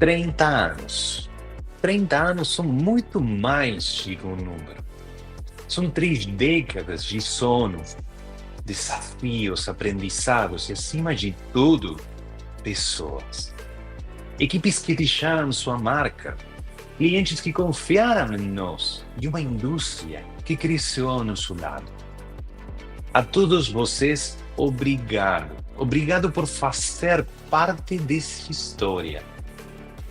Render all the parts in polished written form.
30 anos. 30 anos são muito mais que um número. São 3 décadas de sono, desafios, aprendizados e, acima de tudo, pessoas. Equipes que deixaram sua marca, clientes que confiaram em nós e uma indústria que cresceu ao nosso lado. A todos vocês, obrigado. Obrigado por fazer parte dessa história,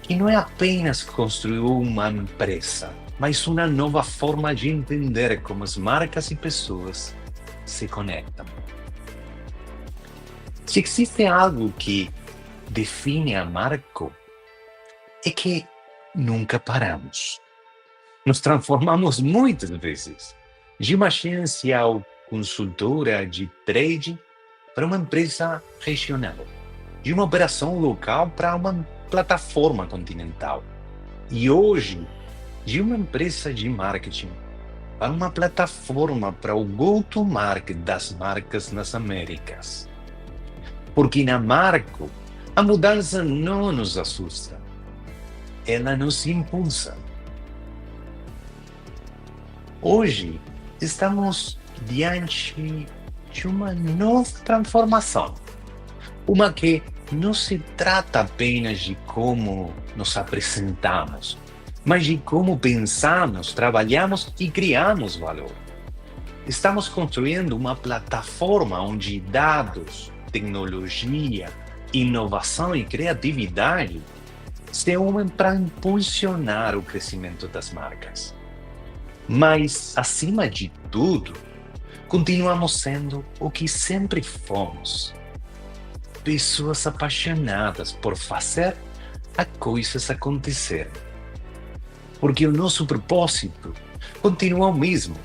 que não é apenas construir uma empresa, mas uma nova forma de entender como as marcas e pessoas se conectam. Se existe algo que define a Marco, é que nunca paramos. Nos transformamos muitas vezes de uma agência ou consultora de trading para uma empresa regional, de uma operação local para uma plataforma continental. E hoje, de uma empresa de marketing para uma plataforma para o go-to-market das marcas nas Américas. Porque na Marco, a mudança não nos assusta, ela nos impulsa. Hoje, estamos diante de uma nova transformação. Uma que não se trata apenas de como nos apresentamos, mas de como pensamos, trabalhamos e criamos valor. Estamos construindo uma plataforma onde dados, tecnologia, inovação e criatividade se unem para impulsionar o crescimento das marcas. Mas, acima de tudo, continuamos sendo o que sempre fomos. Pessoas apaixonadas por fazer as coisas acontecerem. Porque o nosso propósito continua o mesmo: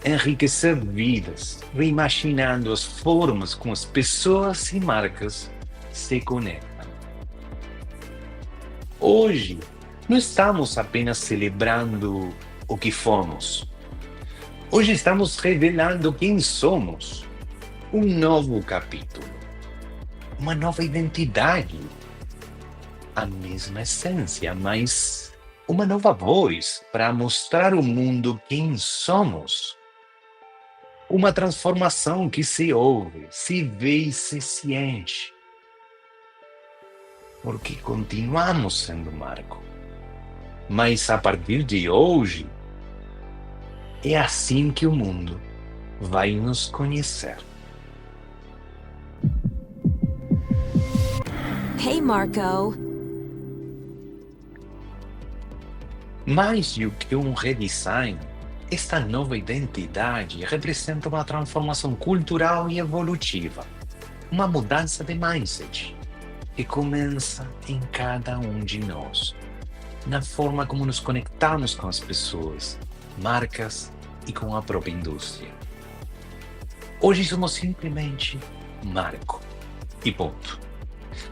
enriquecer vidas, reimaginando as formas como as pessoas e marcas se conectam. Hoje, não estamos apenas celebrando o que fomos. Hoje estamos revelando quem somos. Um novo capítulo, uma nova identidade, a mesma essência, mas uma nova voz para mostrar ao mundo quem somos. Uma transformação que se ouve, se vê e se sente. Porque continuamos sendo Marco. Mas a partir de hoje, é assim que o mundo vai nos conhecer. Hey, Marco. Mais do que um redesign, esta nova identidade representa uma transformação cultural e evolutiva, uma mudança de mindset que começa em cada um de nós, na forma como nos conectamos com as pessoas, marcas e com a própria indústria. Hoje somos simplesmente Marco e ponto.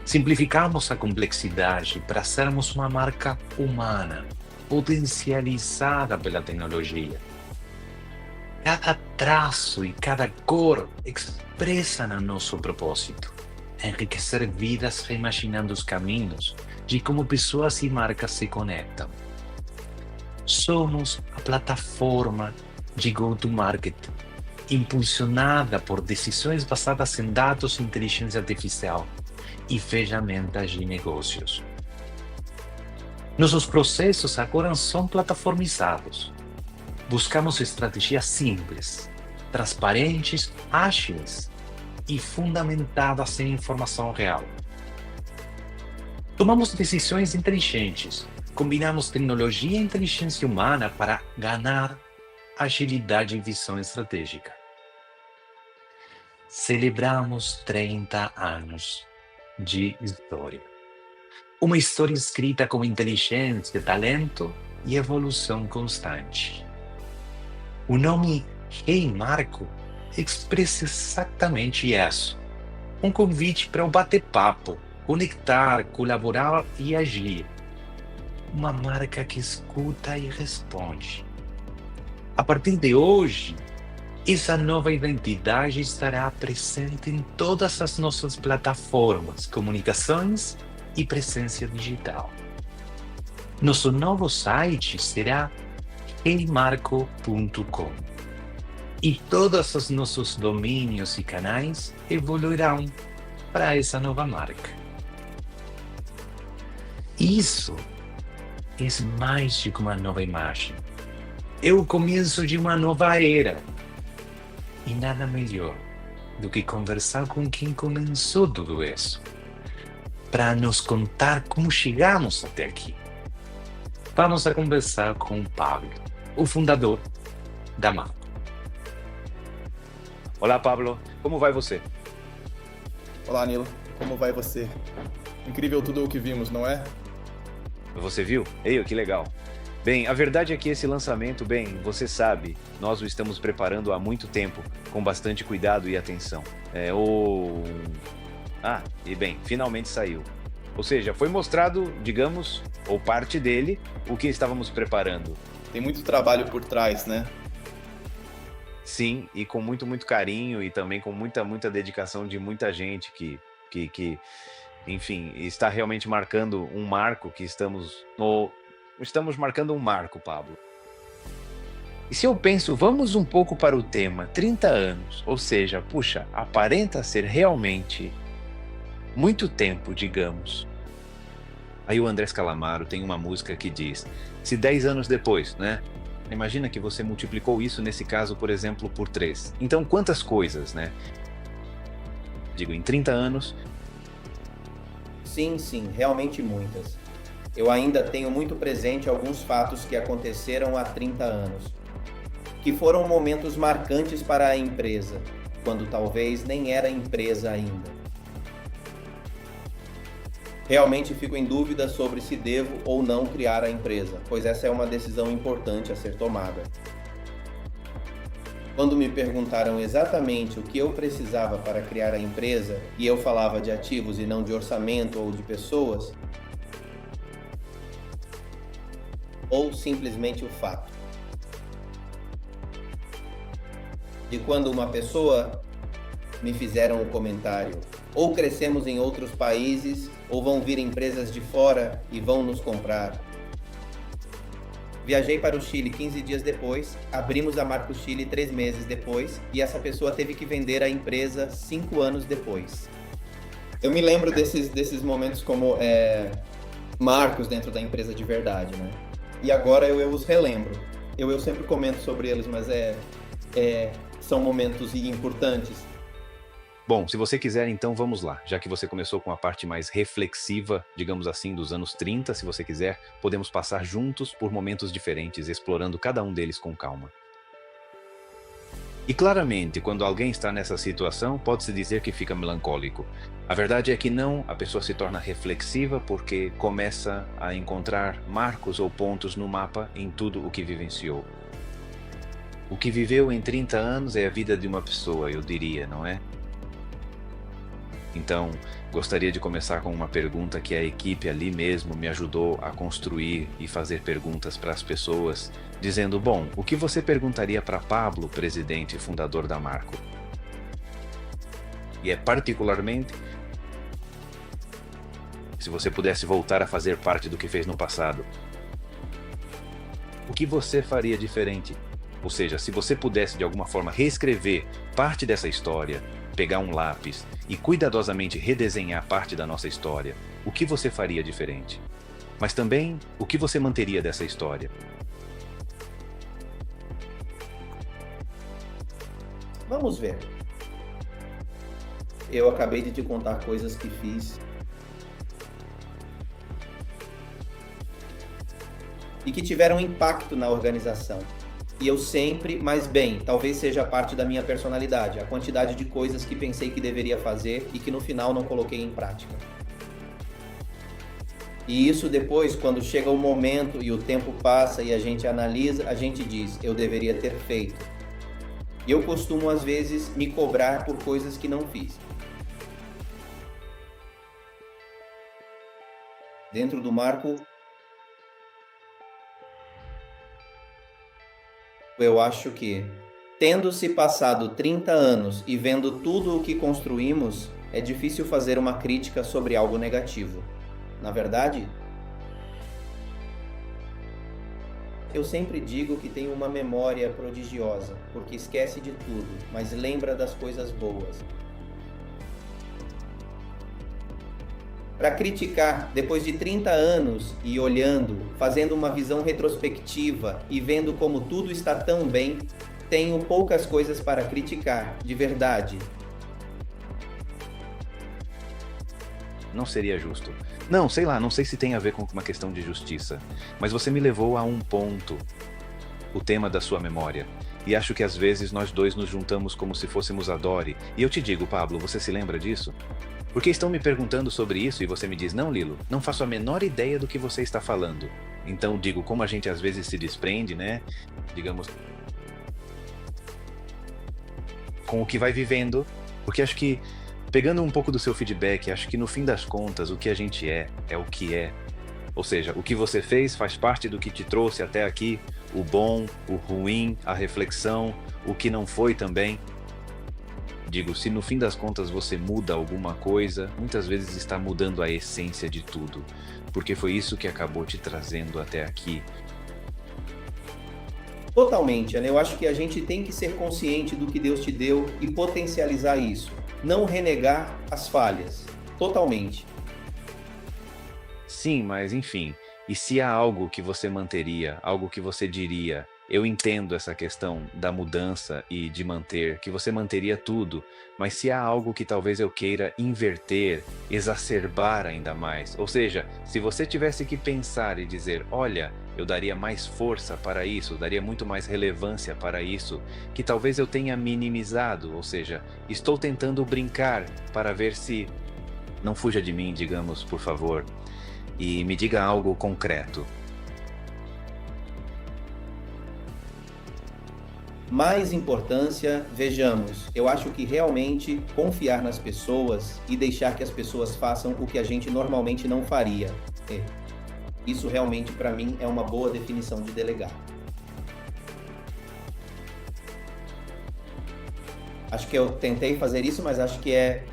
Simplificamos a complexidade para sermos uma marca humana, potencializada pela tecnologia. Cada traço e cada cor expressam o nosso propósito: enriquecer vidas reimaginando os caminhos de como pessoas e marcas se conectam. Somos a plataforma de go-to-market, impulsionada por decisões basadas em dados, inteligência artificial e ferramentas de negócios. Nossos processos agora são plataformizados. Buscamos estratégias simples, transparentes, ágeis e fundamentadas em informação real. Tomamos decisões inteligentes, combinamos tecnologia e inteligência humana para ganhar agilidade e visão estratégica. Celebramos 30 anos de história. Uma história escrita com inteligência, talento e evolução constante. O nome Hey Marco expressa exatamente isso. Um convite para o bate-papo, conectar, colaborar e agir. Uma marca que escuta e responde. A partir de hoje, essa nova identidade estará presente em todas as nossas plataformas, comunicações e presença digital. Nosso novo site será heymarco.com e todos os nossos domínios e canais evoluirão para essa nova marca. Isso é mais do que uma nova imagem. É o começo de uma nova era. E nada melhor do que conversar com quem começou tudo isso, para nos contar como chegamos até aqui. Vamos a conversar com o Pablo, o fundador da Marco. Olá, Pablo. Como vai você? Olá, Nilo. Como vai você? Incrível tudo o que vimos, não é? Você viu? Ei, que legal. Bem, a verdade é que esse lançamento, você sabe, nós o estamos preparando há muito tempo, com bastante cuidado e atenção. Finalmente saiu. Ou seja, foi mostrado, digamos, ou parte dele, o que estávamos preparando. Tem muito trabalho por trás, né? Sim, e com muito, muito carinho e também com muita, muita dedicação de muita gente que enfim, está realmente marcando um marco que estamos marcando um marco, Pablo. E se eu penso, vamos um pouco para o tema, 30 anos, ou seja, puxa, aparenta ser realmente muito tempo, digamos. Aí o Andrés Calamaro tem uma música que diz, se 10 anos depois, né? Imagina que você multiplicou isso, nesse caso, por exemplo, por 3. Então, quantas coisas, né? Digo, em 30 anos... Sim, realmente muitas. Eu ainda tenho muito presente alguns fatos que aconteceram há 30 anos, que foram momentos marcantes para a empresa, quando talvez nem era empresa ainda. Realmente fico em dúvida sobre se devo ou não criar a empresa, pois essa é uma decisão importante a ser tomada. Quando me perguntaram exatamente o que eu precisava para criar a empresa, e eu falava de ativos e não de orçamento ou de pessoas, ou simplesmente o fato de quando uma pessoa me fizeram o comentário, ou crescemos em outros países, ou vão vir empresas de fora e vão nos comprar. Viajei para o Chile 15 dias depois, abrimos a Marco Chile 3 meses depois, e essa pessoa teve que vender a empresa 5 anos depois. Eu me lembro desses momentos como marcos dentro da empresa de verdade, né? E agora eu os relembro. Eu sempre comento sobre eles, mas são momentos importantes. Bom, se você quiser, então vamos lá. Já que você começou com a parte mais reflexiva, digamos assim, dos anos 30, se você quiser, podemos passar juntos por momentos diferentes, explorando cada um deles com calma. E claramente, quando alguém está nessa situação, pode-se dizer que fica melancólico. A verdade é que não, a pessoa se torna reflexiva porque começa a encontrar marcos ou pontos no mapa em tudo o que vivenciou. O que viveu em 30 anos é a vida de uma pessoa, eu diria, não é? Então, gostaria de começar com uma pergunta que a equipe ali mesmo me ajudou a construir e fazer perguntas para as pessoas, dizendo, bom, o que você perguntaria para Pablo, presidente e fundador da Marco? E é particularmente, se você pudesse voltar a fazer parte do que fez no passado, o que você faria diferente? Ou seja, se você pudesse de alguma forma reescrever parte dessa história, pegar um lápis e cuidadosamente redesenhar parte da nossa história, o que você faria diferente? Mas também, o que você manteria dessa história? Vamos ver. Eu acabei de te contar coisas que fiz e que tiveram impacto na organização. E eu sempre, mas bem, talvez seja parte da minha personalidade, a quantidade de coisas que pensei que deveria fazer e que no final não coloquei em prática. E isso depois, quando chega o momento e o tempo passa e a gente analisa, a gente diz, eu deveria ter feito. E eu costumo às vezes me cobrar por coisas que não fiz. Dentro do marco, eu acho que, tendo se passado 30 anos e vendo tudo o que construímos, é difícil fazer uma crítica sobre algo negativo. Na verdade, eu sempre digo que tem uma memória prodigiosa, porque esquece de tudo, mas lembra das coisas boas. Para criticar, depois de 30 anos e olhando, fazendo uma visão retrospectiva e vendo como tudo está tão bem, tenho poucas coisas para criticar, de verdade. Não seria justo. Não, sei lá, não sei se tem a ver com uma questão de justiça, mas você me levou a um ponto, o tema da sua memória. E acho que às vezes nós dois nos juntamos como se fôssemos a Dory. E eu te digo, Pablo, você se lembra disso? Porque estão me perguntando sobre isso e você me diz, não, Lilo, não faço a menor ideia do que você está falando. Então digo, como a gente às vezes se desprende, né? Digamos, com o que vai vivendo, porque acho que, pegando um pouco do seu feedback, acho que no fim das contas, o que a gente é o que é. Ou seja, o que você fez faz parte do que te trouxe até aqui, o bom, o ruim, a reflexão, o que não foi também. Digo, se no fim das contas você muda alguma coisa, muitas vezes está mudando a essência de tudo, porque foi isso que acabou te trazendo até aqui. Totalmente, né? Eu acho que a gente tem que ser consciente do que Deus te deu e potencializar isso. Não renegar as falhas. Totalmente. Sim, mas enfim, e se há algo que você manteria, algo que você diria, eu entendo essa questão da mudança e de manter, que você manteria tudo, mas se há algo que talvez eu queira inverter, exacerbar ainda mais, ou seja, se você tivesse que pensar e dizer, olha, eu daria mais força para isso, daria muito mais relevância para isso, que talvez eu tenha minimizado, ou seja, estou tentando brincar para ver se... Não fuja de mim, digamos, por favor, e me diga algo concreto. Mais importância, vejamos, eu acho que realmente confiar nas pessoas e deixar que as pessoas façam o que a gente normalmente não faria. Isso realmente, para mim, é uma boa definição de delegar. Acho que eu tentei fazer isso, mas acho que é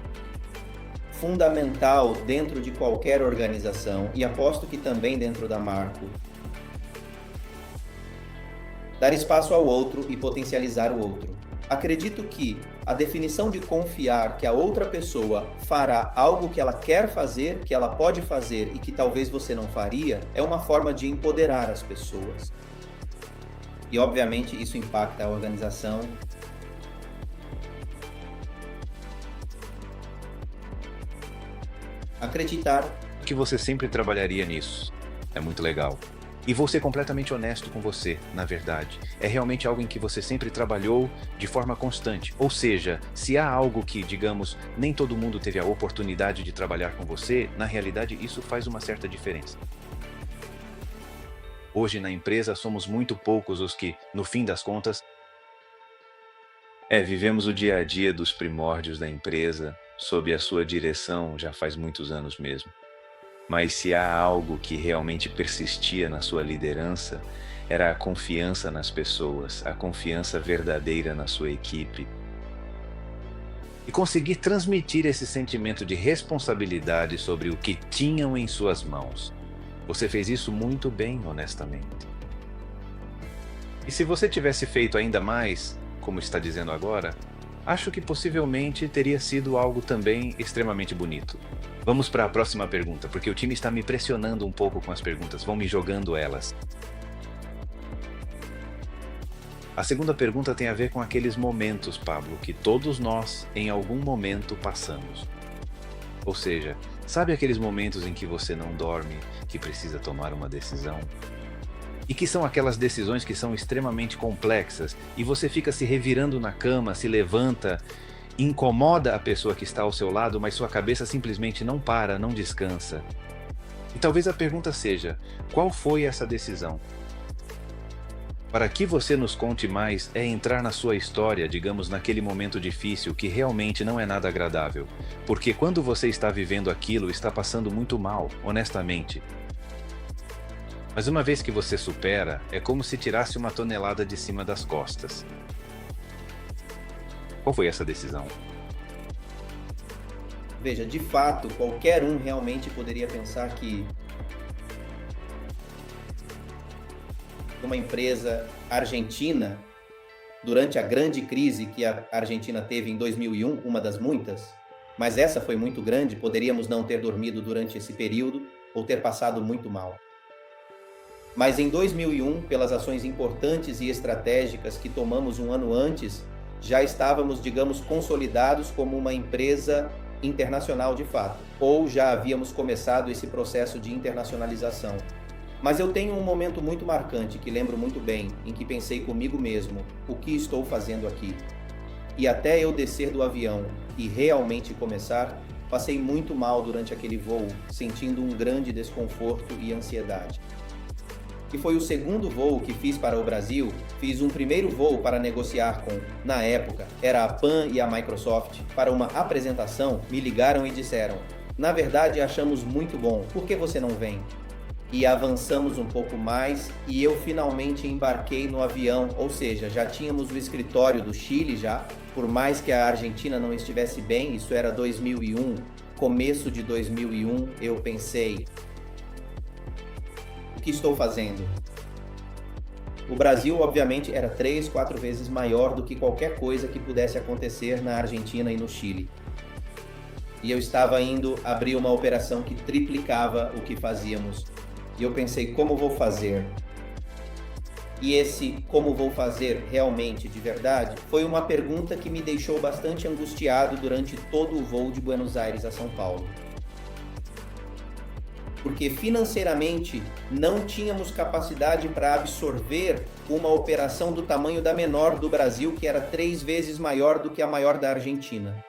fundamental dentro de qualquer organização, e aposto que também dentro da Marco. Dar espaço ao outro e potencializar o outro. Acredito que a definição de confiar que a outra pessoa fará algo que ela quer fazer, que ela pode fazer e que talvez você não faria, é uma forma de empoderar as pessoas. E obviamente isso impacta a organização. Acreditar Que você sempre trabalharia nisso. É muito legal. E vou ser completamente honesto com você, na verdade. É realmente algo em que você sempre trabalhou de forma constante. Ou seja, se há algo que, digamos, nem todo mundo teve a oportunidade de trabalhar com você, na realidade isso faz uma certa diferença. Hoje na empresa somos muito poucos os que, no fim das contas, vivemos o dia a dia dos primórdios da empresa, sob a sua direção já faz muitos anos mesmo. Mas se há algo que realmente persistia na sua liderança, era a confiança nas pessoas, a confiança verdadeira na sua equipe. E conseguir transmitir esse sentimento de responsabilidade sobre o que tinham em suas mãos. Você fez isso muito bem, honestamente. E se você tivesse feito ainda mais, como está dizendo agora, acho que possivelmente teria sido algo também extremamente bonito. Vamos para a próxima pergunta, porque o time está me pressionando um pouco com as perguntas, vão me jogando elas. A segunda pergunta tem a ver com aqueles momentos, Pablo, que todos nós, em algum momento, passamos. Ou seja, sabe aqueles momentos em que você não dorme, que precisa tomar uma decisão? E que são aquelas decisões que são extremamente complexas, e você fica se revirando na cama, se levanta, incomoda a pessoa que está ao seu lado, mas sua cabeça simplesmente não para, não descansa. E talvez a pergunta seja, qual foi essa decisão? Para que você nos conte mais é entrar na sua história, digamos, naquele momento difícil que realmente não é nada agradável. Porque quando você está vivendo aquilo, está passando muito mal, honestamente. Mas uma vez que você supera, é como se tirasse uma tonelada de cima das costas. Qual foi essa decisão? Veja, de fato, qualquer um realmente poderia pensar que uma empresa argentina, durante a grande crise que a Argentina teve em 2001, uma das muitas, mas essa foi muito grande, poderíamos não ter dormido durante esse período ou ter passado muito mal. Mas em 2001, pelas ações importantes e estratégicas que tomamos um ano antes, já estávamos, digamos, consolidados como uma empresa internacional de fato, ou já havíamos começado esse processo de internacionalização. Mas eu tenho um momento muito marcante, que lembro muito bem, em que pensei comigo mesmo, o que estou fazendo aqui? E até eu descer do avião e realmente começar, passei muito mal durante aquele voo, sentindo um grande desconforto e ansiedade. E foi o segundo voo que fiz para o Brasil. Fiz um primeiro voo para negociar com, na época, era a Pan e a Microsoft. Para uma apresentação, me ligaram e disseram: na verdade, achamos muito bom, por que você não vem? E avançamos um pouco mais e eu finalmente embarquei no avião, ou seja, já tínhamos o escritório do Chile já, por mais que a Argentina não estivesse bem, isso era 2001, começo de 2001, eu pensei: o que estou fazendo? O Brasil, obviamente, era 3, 4 vezes maior do que qualquer coisa que pudesse acontecer na Argentina e no Chile. E eu estava indo abrir uma operação que triplicava o que fazíamos. E eu pensei, como vou fazer? E esse como vou fazer realmente, de verdade, foi uma pergunta que me deixou bastante angustiado durante todo o voo de Buenos Aires a São Paulo. Porque financeiramente não tínhamos capacidade para absorver uma operação do tamanho da menor do Brasil, que era 3 vezes maior do que a maior da Argentina.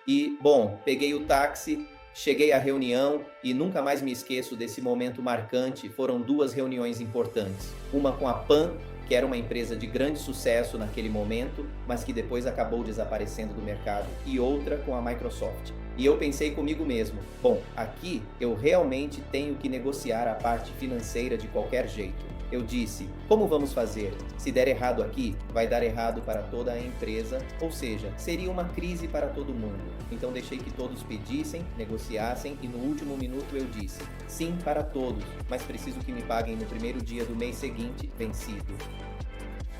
E, bom, peguei o táxi, cheguei à reunião e nunca mais me esqueço desse momento marcante. Foram 2 reuniões importantes. Uma com a Pan, que era uma empresa de grande sucesso naquele momento, mas que depois acabou desaparecendo do mercado, e outra com a Microsoft. E eu pensei comigo mesmo, bom, aqui eu realmente tenho que negociar a parte financeira de qualquer jeito. Eu disse, como vamos fazer? Se der errado aqui, vai dar errado para toda a empresa, ou seja, seria uma crise para todo mundo. Então deixei que todos pedissem, negociassem e no último minuto eu disse, sim para todos, mas preciso que me paguem no primeiro dia do mês seguinte, vencido.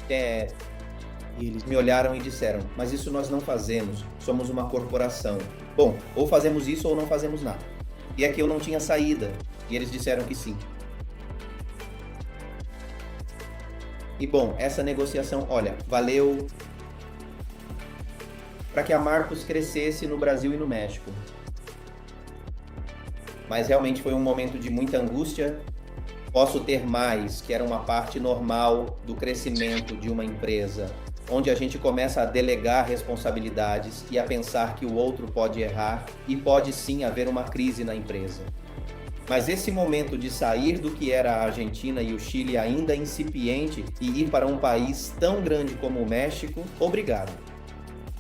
E eles me olharam e disseram, mas isso nós não fazemos, somos uma corporação. Bom, ou fazemos isso ou não fazemos nada. E aqui eu não tinha saída, e eles disseram que sim. E bom, essa negociação, olha, valeu para que a Marcos crescesse no Brasil e no México. Mas realmente foi um momento de muita angústia. Posso ter mais, que era uma parte normal do crescimento de uma empresa, onde a gente começa a delegar responsabilidades e a pensar que o outro pode errar e pode sim haver uma crise na empresa. Mas esse momento de sair do que era a Argentina e o Chile ainda incipiente e ir para um país tão grande como o México, obrigado.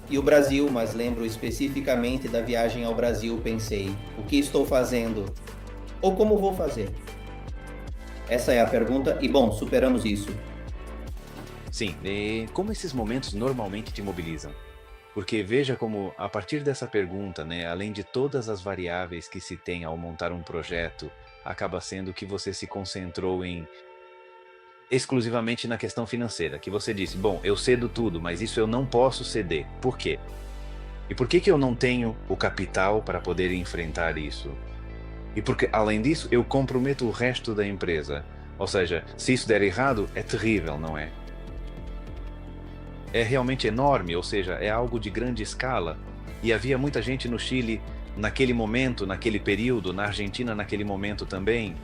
E o Brasil, mas lembro especificamente da viagem ao Brasil, pensei, o que estou fazendo? Ou como vou fazer? Essa é a pergunta e bom, superamos isso. Sim, e como esses momentos normalmente te mobilizam? Porque veja como, a partir dessa pergunta, né, além de todas as variáveis que se tem ao montar um projeto, acaba sendo que você se concentrou exclusivamente na questão financeira, que você disse, bom, eu cedo tudo, mas isso eu não posso ceder. Por quê? E por que eu não tenho o capital para poder enfrentar isso? E porque, além disso, eu comprometo o resto da empresa. Ou seja, se isso der errado, é terrível, não é? É realmente enorme, ou seja, é algo de grande escala. E havia muita gente no Chile naquele momento, naquele período, na Argentina naquele momento também.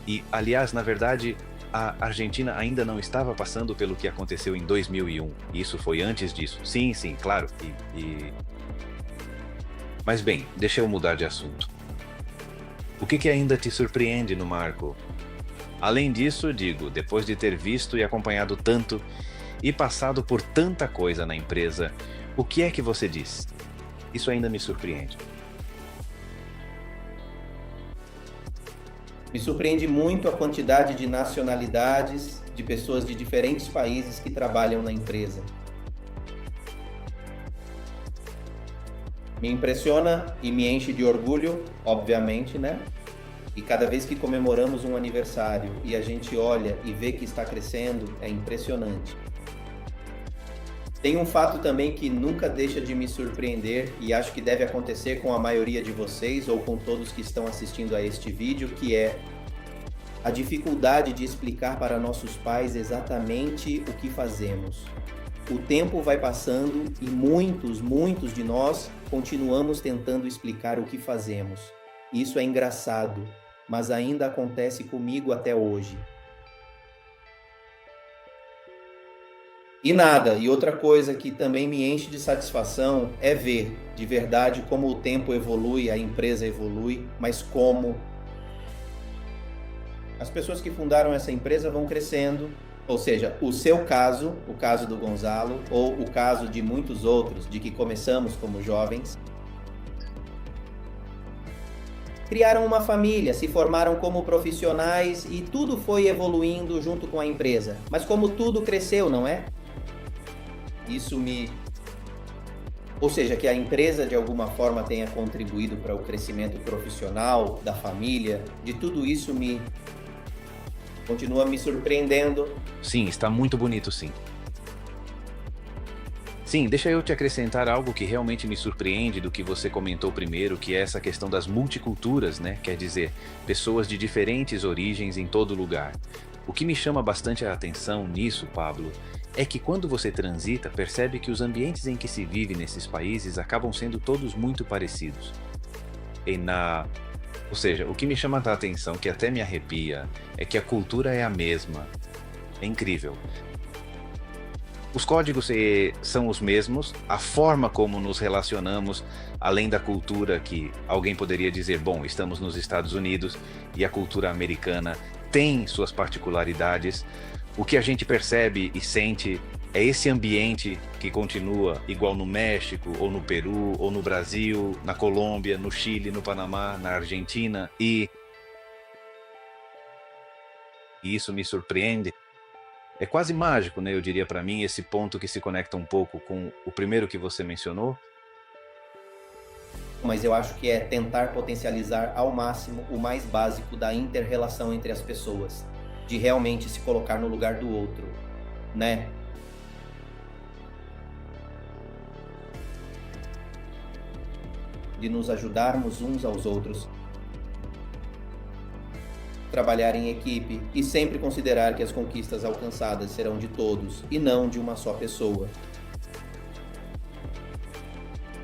E, aliás, na verdade, a Argentina ainda não estava passando pelo que aconteceu em 2001. Isso foi antes disso. Sim, claro. Mas bem, deixa eu mudar de assunto. O que ainda te surpreende no Marco? Além disso, digo, depois de ter visto e acompanhado tanto e passado por tanta coisa na empresa, o que é que você diz? Isso ainda me surpreende. Me surpreende muito a quantidade de nacionalidades, de pessoas de diferentes países que trabalham na empresa. Me impressiona e me enche de orgulho, obviamente, né? E cada vez que comemoramos um aniversário e a gente olha e vê que está crescendo, é impressionante. Tem um fato também que nunca deixa de me surpreender e acho que deve acontecer com a maioria de vocês ou com todos que estão assistindo a este vídeo, que é a dificuldade de explicar para nossos pais exatamente o que fazemos. O tempo vai passando e muitos de nós continuamos tentando explicar o que fazemos. Isso é engraçado, mas ainda acontece comigo até hoje. E outra coisa que também me enche de satisfação é ver, de verdade, como o tempo evolui, a empresa evolui, mas como as pessoas que fundaram essa empresa vão crescendo, ou seja, o seu caso, o caso do Gonzalo, ou o caso de muitos outros, de que começamos como jovens, criaram uma família, se formaram como profissionais e tudo foi evoluindo junto com a empresa. Mas como tudo cresceu, não é? Ou seja, que a empresa de alguma forma tenha contribuído para o crescimento profissional, da família, de tudo isso continua me surpreendendo. Sim, está muito bonito, sim. Sim, deixa eu te acrescentar algo que realmente me surpreende do que você comentou primeiro, que é essa questão das multiculturas, né? Quer dizer, pessoas de diferentes origens em todo lugar. O que me chama bastante a atenção nisso, Pablo, é que quando você transita, percebe que os ambientes em que se vive nesses países acabam sendo todos muito parecidos. Ou seja, o que me chama a atenção, que até me arrepia, é que a cultura é a mesma. É incrível. Os códigos são os mesmos, a forma como nos relacionamos, além da cultura que alguém poderia dizer, bom, estamos nos Estados Unidos e a cultura americana tem suas particularidades. O que a gente percebe e sente é esse ambiente que continua igual no México, ou no Peru, ou no Brasil, na Colômbia, no Chile, no Panamá, na Argentina, e isso me surpreende. É quase mágico, né? Eu diria para mim, esse ponto que se conecta um pouco com o primeiro que você mencionou. Mas eu acho que é tentar potencializar ao máximo o mais básico da inter-relação entre as pessoas, de realmente se colocar no lugar do outro, né? De nos ajudarmos uns aos outros, trabalhar em equipe e sempre considerar que as conquistas alcançadas serão de todos e não de uma só pessoa.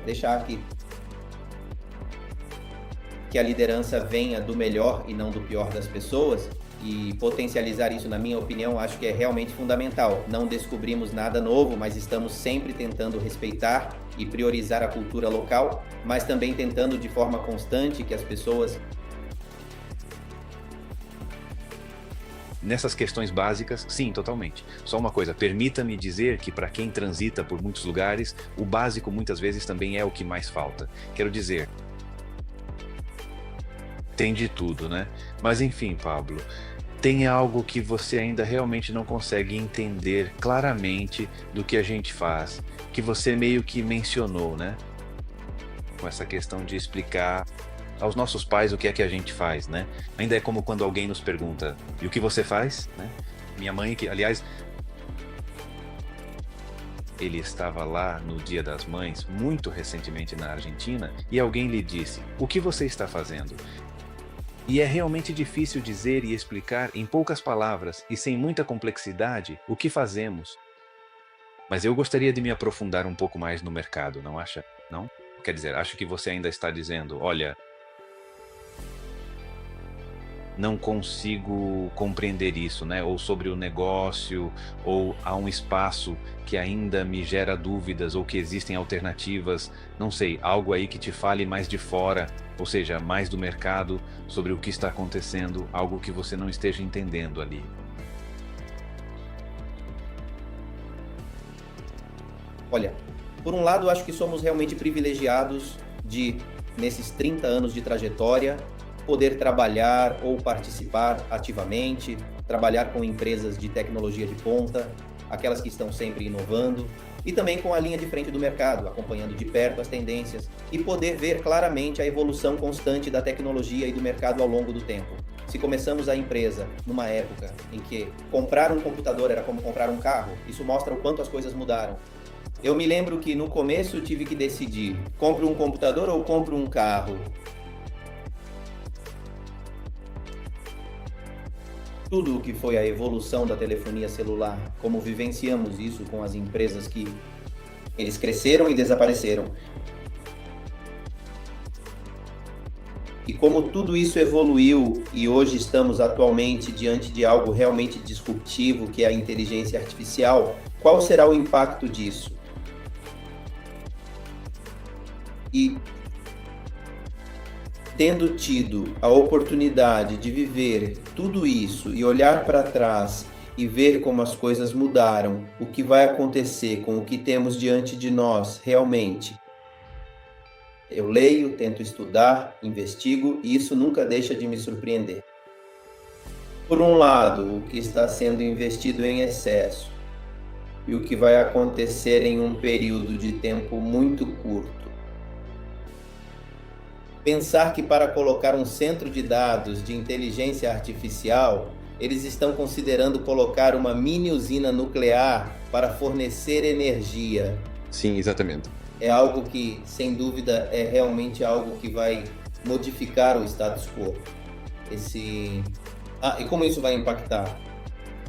Deixar que a liderança venha do melhor e não do pior das pessoas e potencializar isso, na minha opinião, acho que é realmente fundamental. Não descobrimos nada novo, mas estamos sempre tentando respeitar e priorizar a cultura local, mas também tentando de forma constante que as pessoas... Nessas questões básicas, sim, totalmente. Só uma coisa, permita-me dizer que para quem transita por muitos lugares, o básico muitas vezes também é o que mais falta. Quero dizer, tem de tudo, né? Mas enfim, Pablo, tem algo que você ainda realmente não consegue entender claramente do que a gente faz, que você meio que mencionou, né? Com essa questão de explicar aos nossos pais o que é que a gente faz, né? Ainda é como quando alguém nos pergunta, e o que você faz? Né? Minha mãe, que aliás, ele estava lá no Dia das Mães, muito recentemente na Argentina, e alguém lhe disse, o que você está fazendo? E é realmente difícil dizer e explicar em poucas palavras e sem muita complexidade o que fazemos. Mas eu gostaria de me aprofundar um pouco mais no mercado, não acha? Não? Quer dizer, acho que você ainda está dizendo, olha, não consigo compreender isso, né? Ou sobre o negócio, ou há um espaço que ainda me gera dúvidas, ou que existem alternativas, não sei, algo aí que te fale mais de fora, ou seja, mais do mercado, sobre o que está acontecendo, algo que você não esteja entendendo ali. Olha, por um lado, acho que somos realmente privilegiados de, nesses 30 anos de trajetória, poder trabalhar ou participar ativamente, trabalhar com empresas de tecnologia de ponta, aquelas que estão sempre inovando, e também com a linha de frente do mercado, acompanhando de perto as tendências e poder ver claramente a evolução constante da tecnologia e do mercado ao longo do tempo. Se começamos a empresa numa época em que comprar um computador era como comprar um carro, isso mostra o quanto as coisas mudaram. Eu me lembro que no começo tive que decidir, compro um computador ou compro um carro? Tudo o que foi a evolução da telefonia celular, como vivenciamos isso com as empresas que eles cresceram e desapareceram. E como tudo isso evoluiu e hoje estamos atualmente diante de algo realmente disruptivo, que é a inteligência artificial, qual será o impacto disso? E tendo tido a oportunidade de viver tudo isso e olhar para trás e ver como as coisas mudaram, o que vai acontecer com o que temos diante de nós realmente, eu leio, tento estudar, investigo e isso nunca deixa de me surpreender. Por um lado, o que está sendo investido em excesso e o que vai acontecer em um período de tempo muito curto. Pensar que para colocar um centro de dados de inteligência artificial, eles estão considerando colocar uma mini usina nuclear para fornecer energia. Sim, exatamente. É algo que, sem dúvida, é realmente algo que vai modificar o status quo. E como isso vai impactar?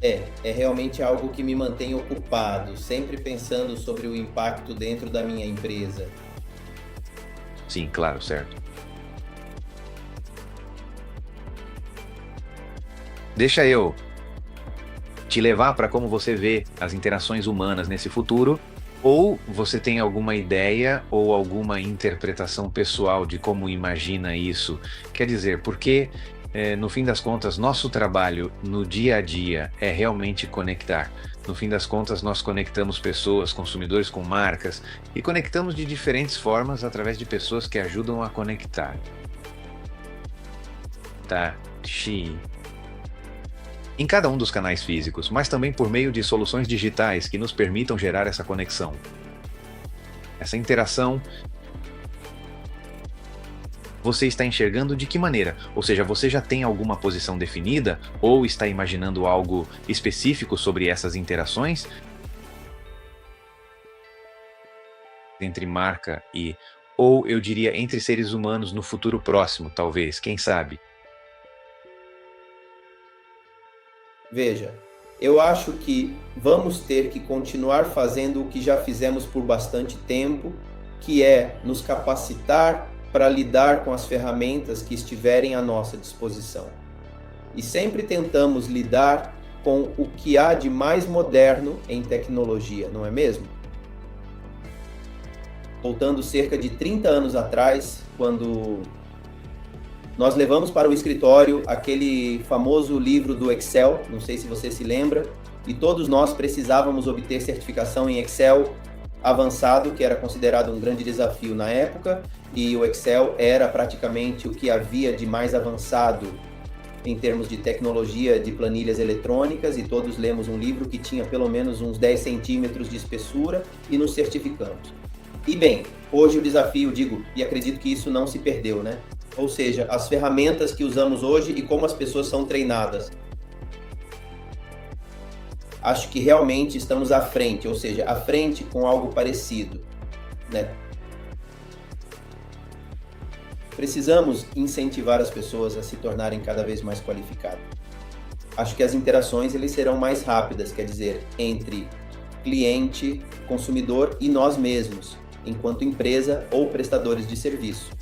É realmente algo que me mantém ocupado, sempre pensando sobre o impacto dentro da minha empresa. Sim, claro, certo. Deixa eu te levar para como você vê as interações humanas nesse futuro, ou você tem alguma ideia ou alguma interpretação pessoal de como imagina isso? Quer dizer, porque no fim das contas, nosso trabalho no dia a dia é realmente conectar. No fim das contas, nós conectamos pessoas, consumidores com marcas e conectamos de diferentes formas através de pessoas que ajudam a conectar. Em cada um dos canais físicos, mas também por meio de soluções digitais que nos permitam gerar essa conexão. Essa interação, você está enxergando de que maneira? Ou seja, você já tem alguma posição definida ou está imaginando algo específico sobre essas interações? Entre marca ou eu diria entre seres humanos no futuro próximo, talvez, quem sabe? Veja, eu acho que vamos ter que continuar fazendo o que já fizemos por bastante tempo, que é nos capacitar para lidar com as ferramentas que estiverem à nossa disposição. E sempre tentamos lidar com o que há de mais moderno em tecnologia, não é mesmo? Voltando cerca de 30 anos atrás, quando nós levamos para o escritório aquele famoso livro do Excel, não sei se você se lembra, e todos nós precisávamos obter certificação em Excel avançado, que era considerado um grande desafio na época, e o Excel era praticamente o que havia de mais avançado em termos de tecnologia de planilhas eletrônicas, e todos lemos um livro que tinha pelo menos uns 10 centímetros de espessura e nos certificamos. E bem, hoje o desafio, e acredito que isso não se perdeu, né? Ou seja, as ferramentas que usamos hoje e como as pessoas são treinadas. Acho que realmente estamos à frente, ou seja, à frente com algo parecido, né? Precisamos incentivar as pessoas a se tornarem cada vez mais qualificadas. Acho que as interações eles serão mais rápidas, quer dizer, entre cliente, consumidor e nós mesmos, enquanto empresa ou prestadores de serviço.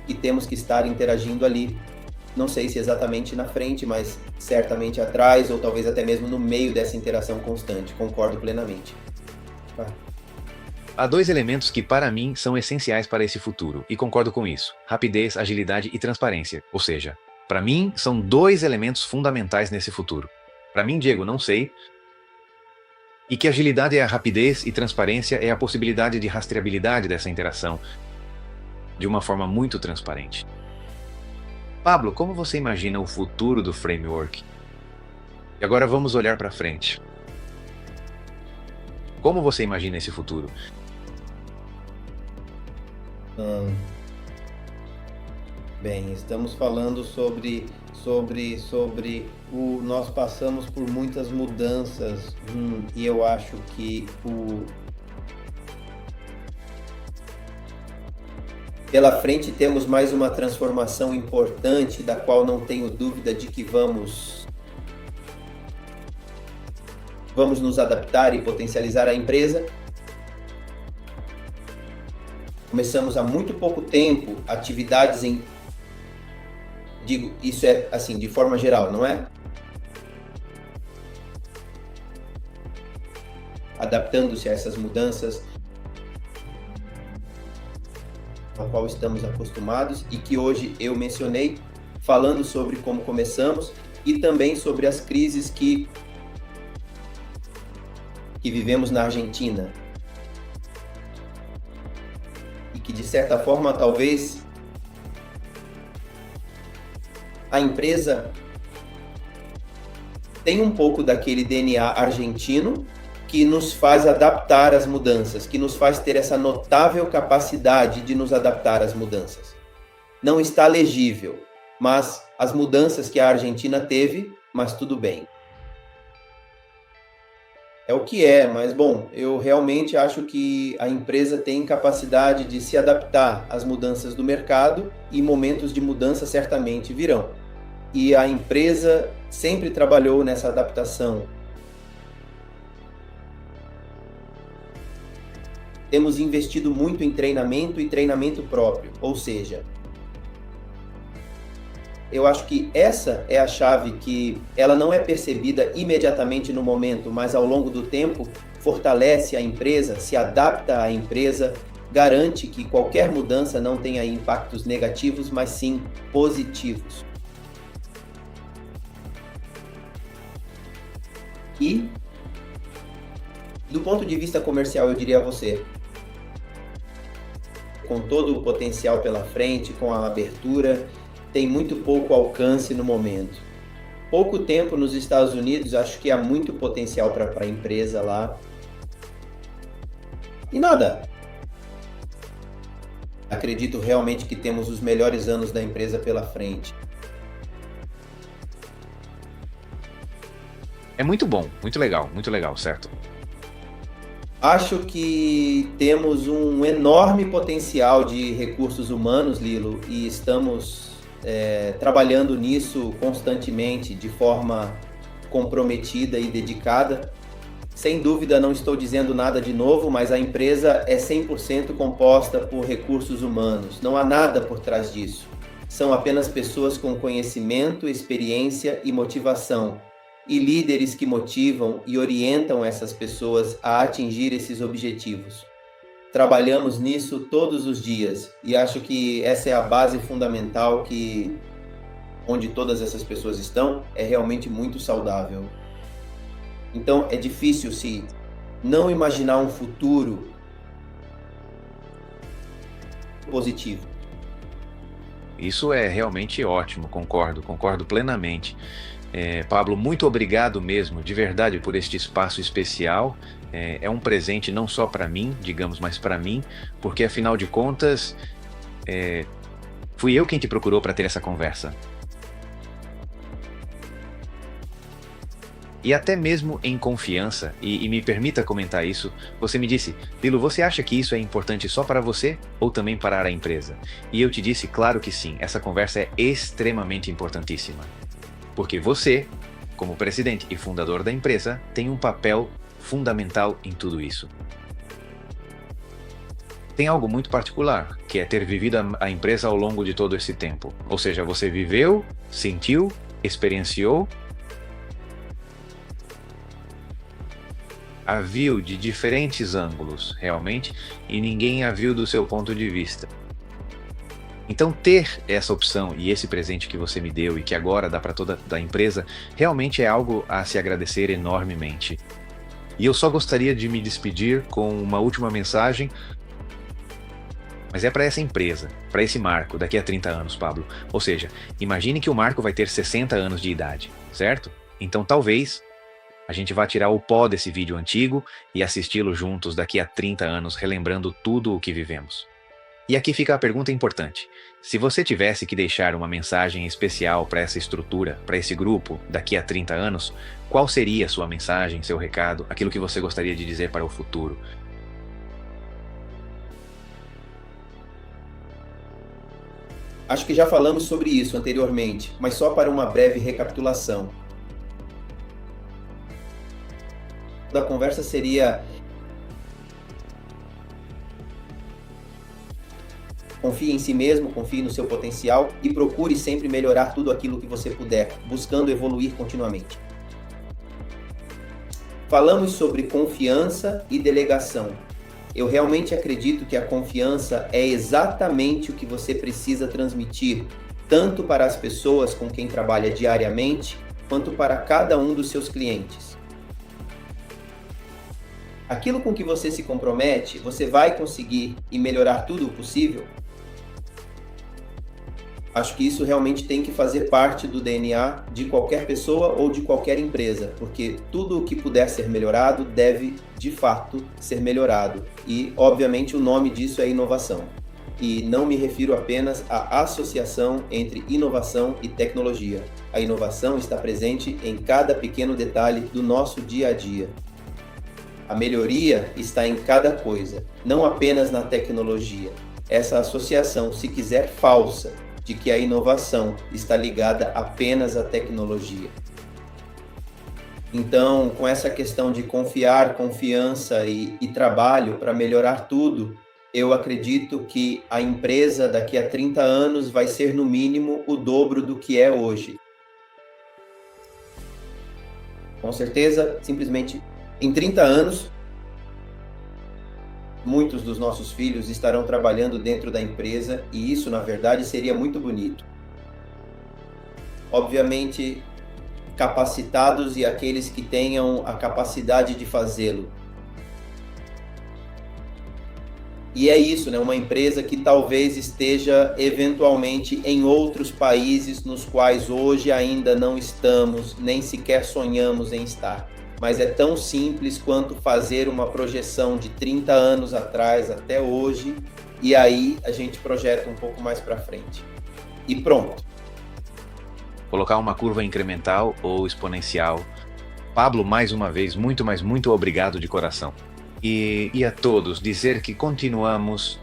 E temos que estar interagindo ali, não sei se exatamente na frente, mas certamente atrás ou talvez até mesmo no meio dessa interação constante. Concordo plenamente. Há dois elementos que para mim são essenciais para esse futuro, e concordo com isso: rapidez, agilidade e transparência. Ou seja, para mim são dois elementos fundamentais nesse futuro. Para mim, Diego, não sei. E que agilidade é a rapidez e transparência é a possibilidade de rastreabilidade dessa interação de uma forma muito transparente. Pablo, como você imagina o futuro do framework? E agora vamos olhar para frente. Como você imagina esse futuro? Bem, estamos falando sobre nós passamos por muitas mudanças, e eu acho que pela frente temos mais uma transformação importante, da qual não tenho dúvida de que vamos nos adaptar e potencializar a empresa. Começamos há muito pouco tempo atividades digo, isso é assim, de forma geral, não é? Adaptando-se a essas mudanças a qual estamos acostumados e que hoje eu mencionei, falando sobre como começamos e também sobre as crises que vivemos na Argentina. E que, de certa forma, talvez a empresa tenha um pouco daquele DNA argentino que nos faz adaptar às mudanças, que nos faz ter essa notável capacidade de nos adaptar às mudanças. Não está legível, mas as mudanças que a Argentina teve, mas tudo bem. É o que é, mas bom, eu realmente acho que a empresa tem capacidade de se adaptar às mudanças do mercado e momentos de mudança certamente virão. E a empresa sempre trabalhou nessa adaptação. Temos investido muito em treinamento e treinamento próprio, ou seja, eu acho que essa é a chave que ela não é percebida imediatamente no momento, mas ao longo do tempo fortalece a empresa, se adapta à empresa, garante que qualquer mudança não tenha impactos negativos, mas sim positivos. E, do ponto de vista comercial, eu diria a você, com todo o potencial pela frente, com a abertura, tem muito pouco alcance no momento. Pouco tempo nos Estados Unidos, acho que há muito potencial para a empresa lá. E nada. Acredito realmente que temos os melhores anos da empresa pela frente. É muito bom, muito legal, certo? Acho que temos um enorme potencial de recursos humanos, Lilo, e estamos trabalhando nisso constantemente, de forma comprometida e dedicada. Sem dúvida, não estou dizendo nada de novo, mas a empresa é 100% composta por recursos humanos. Não há nada por trás disso. São apenas pessoas com conhecimento, experiência e motivação. E líderes que motivam e orientam essas pessoas a atingir esses objetivos. Trabalhamos nisso todos os dias e acho que essa é a base fundamental que, onde todas essas pessoas estão, é realmente muito saudável. Então é difícil se não imaginar um futuro positivo. Isso é realmente ótimo, concordo plenamente. Pablo, muito obrigado mesmo, de verdade, por este espaço especial. É um presente não só para mim, digamos, mas para mim, porque afinal de contas, fui eu quem te procurou para ter essa conversa. E até mesmo em confiança, e me permita comentar isso, você me disse, Lilo, você acha que isso é importante só para você ou também para a empresa? E eu te disse, claro que sim, essa conversa é extremamente importantíssima. Porque você, como presidente e fundador da empresa, tem um papel fundamental em tudo isso. Tem algo muito particular, que é ter vivido a empresa ao longo de todo esse tempo. Ou seja, você viveu, sentiu, experienciou, a viu de diferentes ângulos, realmente, e ninguém a viu do seu ponto de vista. Então ter essa opção e esse presente que você me deu e que agora dá para toda a empresa, realmente é algo a se agradecer enormemente. E eu só gostaria de me despedir com uma última mensagem, mas é para essa empresa, para esse Marco, daqui a 30 anos, Pablo. Ou seja, imagine que o Marco vai ter 60 anos de idade, certo? Então talvez a gente vai tirar o pó desse vídeo antigo e assisti-lo juntos daqui a 30 anos, relembrando tudo o que vivemos. E aqui fica a pergunta importante. Se você tivesse que deixar uma mensagem especial para essa estrutura, para esse grupo, daqui a 30 anos, qual seria a sua mensagem, seu recado, aquilo que você gostaria de dizer para o futuro? Acho que já falamos sobre isso anteriormente, mas só para uma breve recapitulação. Da conversa seria: confie em si mesmo, confie no seu potencial e procure sempre melhorar tudo aquilo que você puder, buscando evoluir continuamente. Falamos sobre confiança e delegação. Eu realmente acredito que a confiança é exatamente o que você precisa transmitir, tanto para as pessoas com quem trabalha diariamente, quanto para cada um dos seus clientes. Aquilo com que você se compromete, você vai conseguir e melhorar tudo o possível? Acho que isso realmente tem que fazer parte do DNA de qualquer pessoa ou de qualquer empresa, porque tudo o que puder ser melhorado deve, de fato, ser melhorado. E, obviamente, o nome disso é inovação. E não me refiro apenas à associação entre inovação e tecnologia. A inovação está presente em cada pequeno detalhe do nosso dia a dia. A melhoria está em cada coisa, não apenas na tecnologia. Essa associação, se quiser falsa, de que a inovação está ligada apenas à tecnologia. Então, com essa questão de confiar, confiança e trabalho para melhorar tudo, eu acredito que a empresa daqui a 30 anos vai ser no mínimo o dobro do que é hoje. Com certeza, simplesmente em 30 anos, muitos dos nossos filhos estarão trabalhando dentro da empresa e isso, na verdade, seria muito bonito. Obviamente, capacitados e aqueles que tenham a capacidade de fazê-lo. E é isso, né? Uma empresa que talvez esteja eventualmente em outros países nos quais hoje ainda não estamos, nem sequer sonhamos em estar. Mas é tão simples quanto fazer uma projeção de 30 anos atrás até hoje, e aí a gente projeta um pouco mais para frente. E pronto. Colocar uma curva incremental ou exponencial. Pablo, mais uma vez, muito obrigado de coração. E a todos, dizer que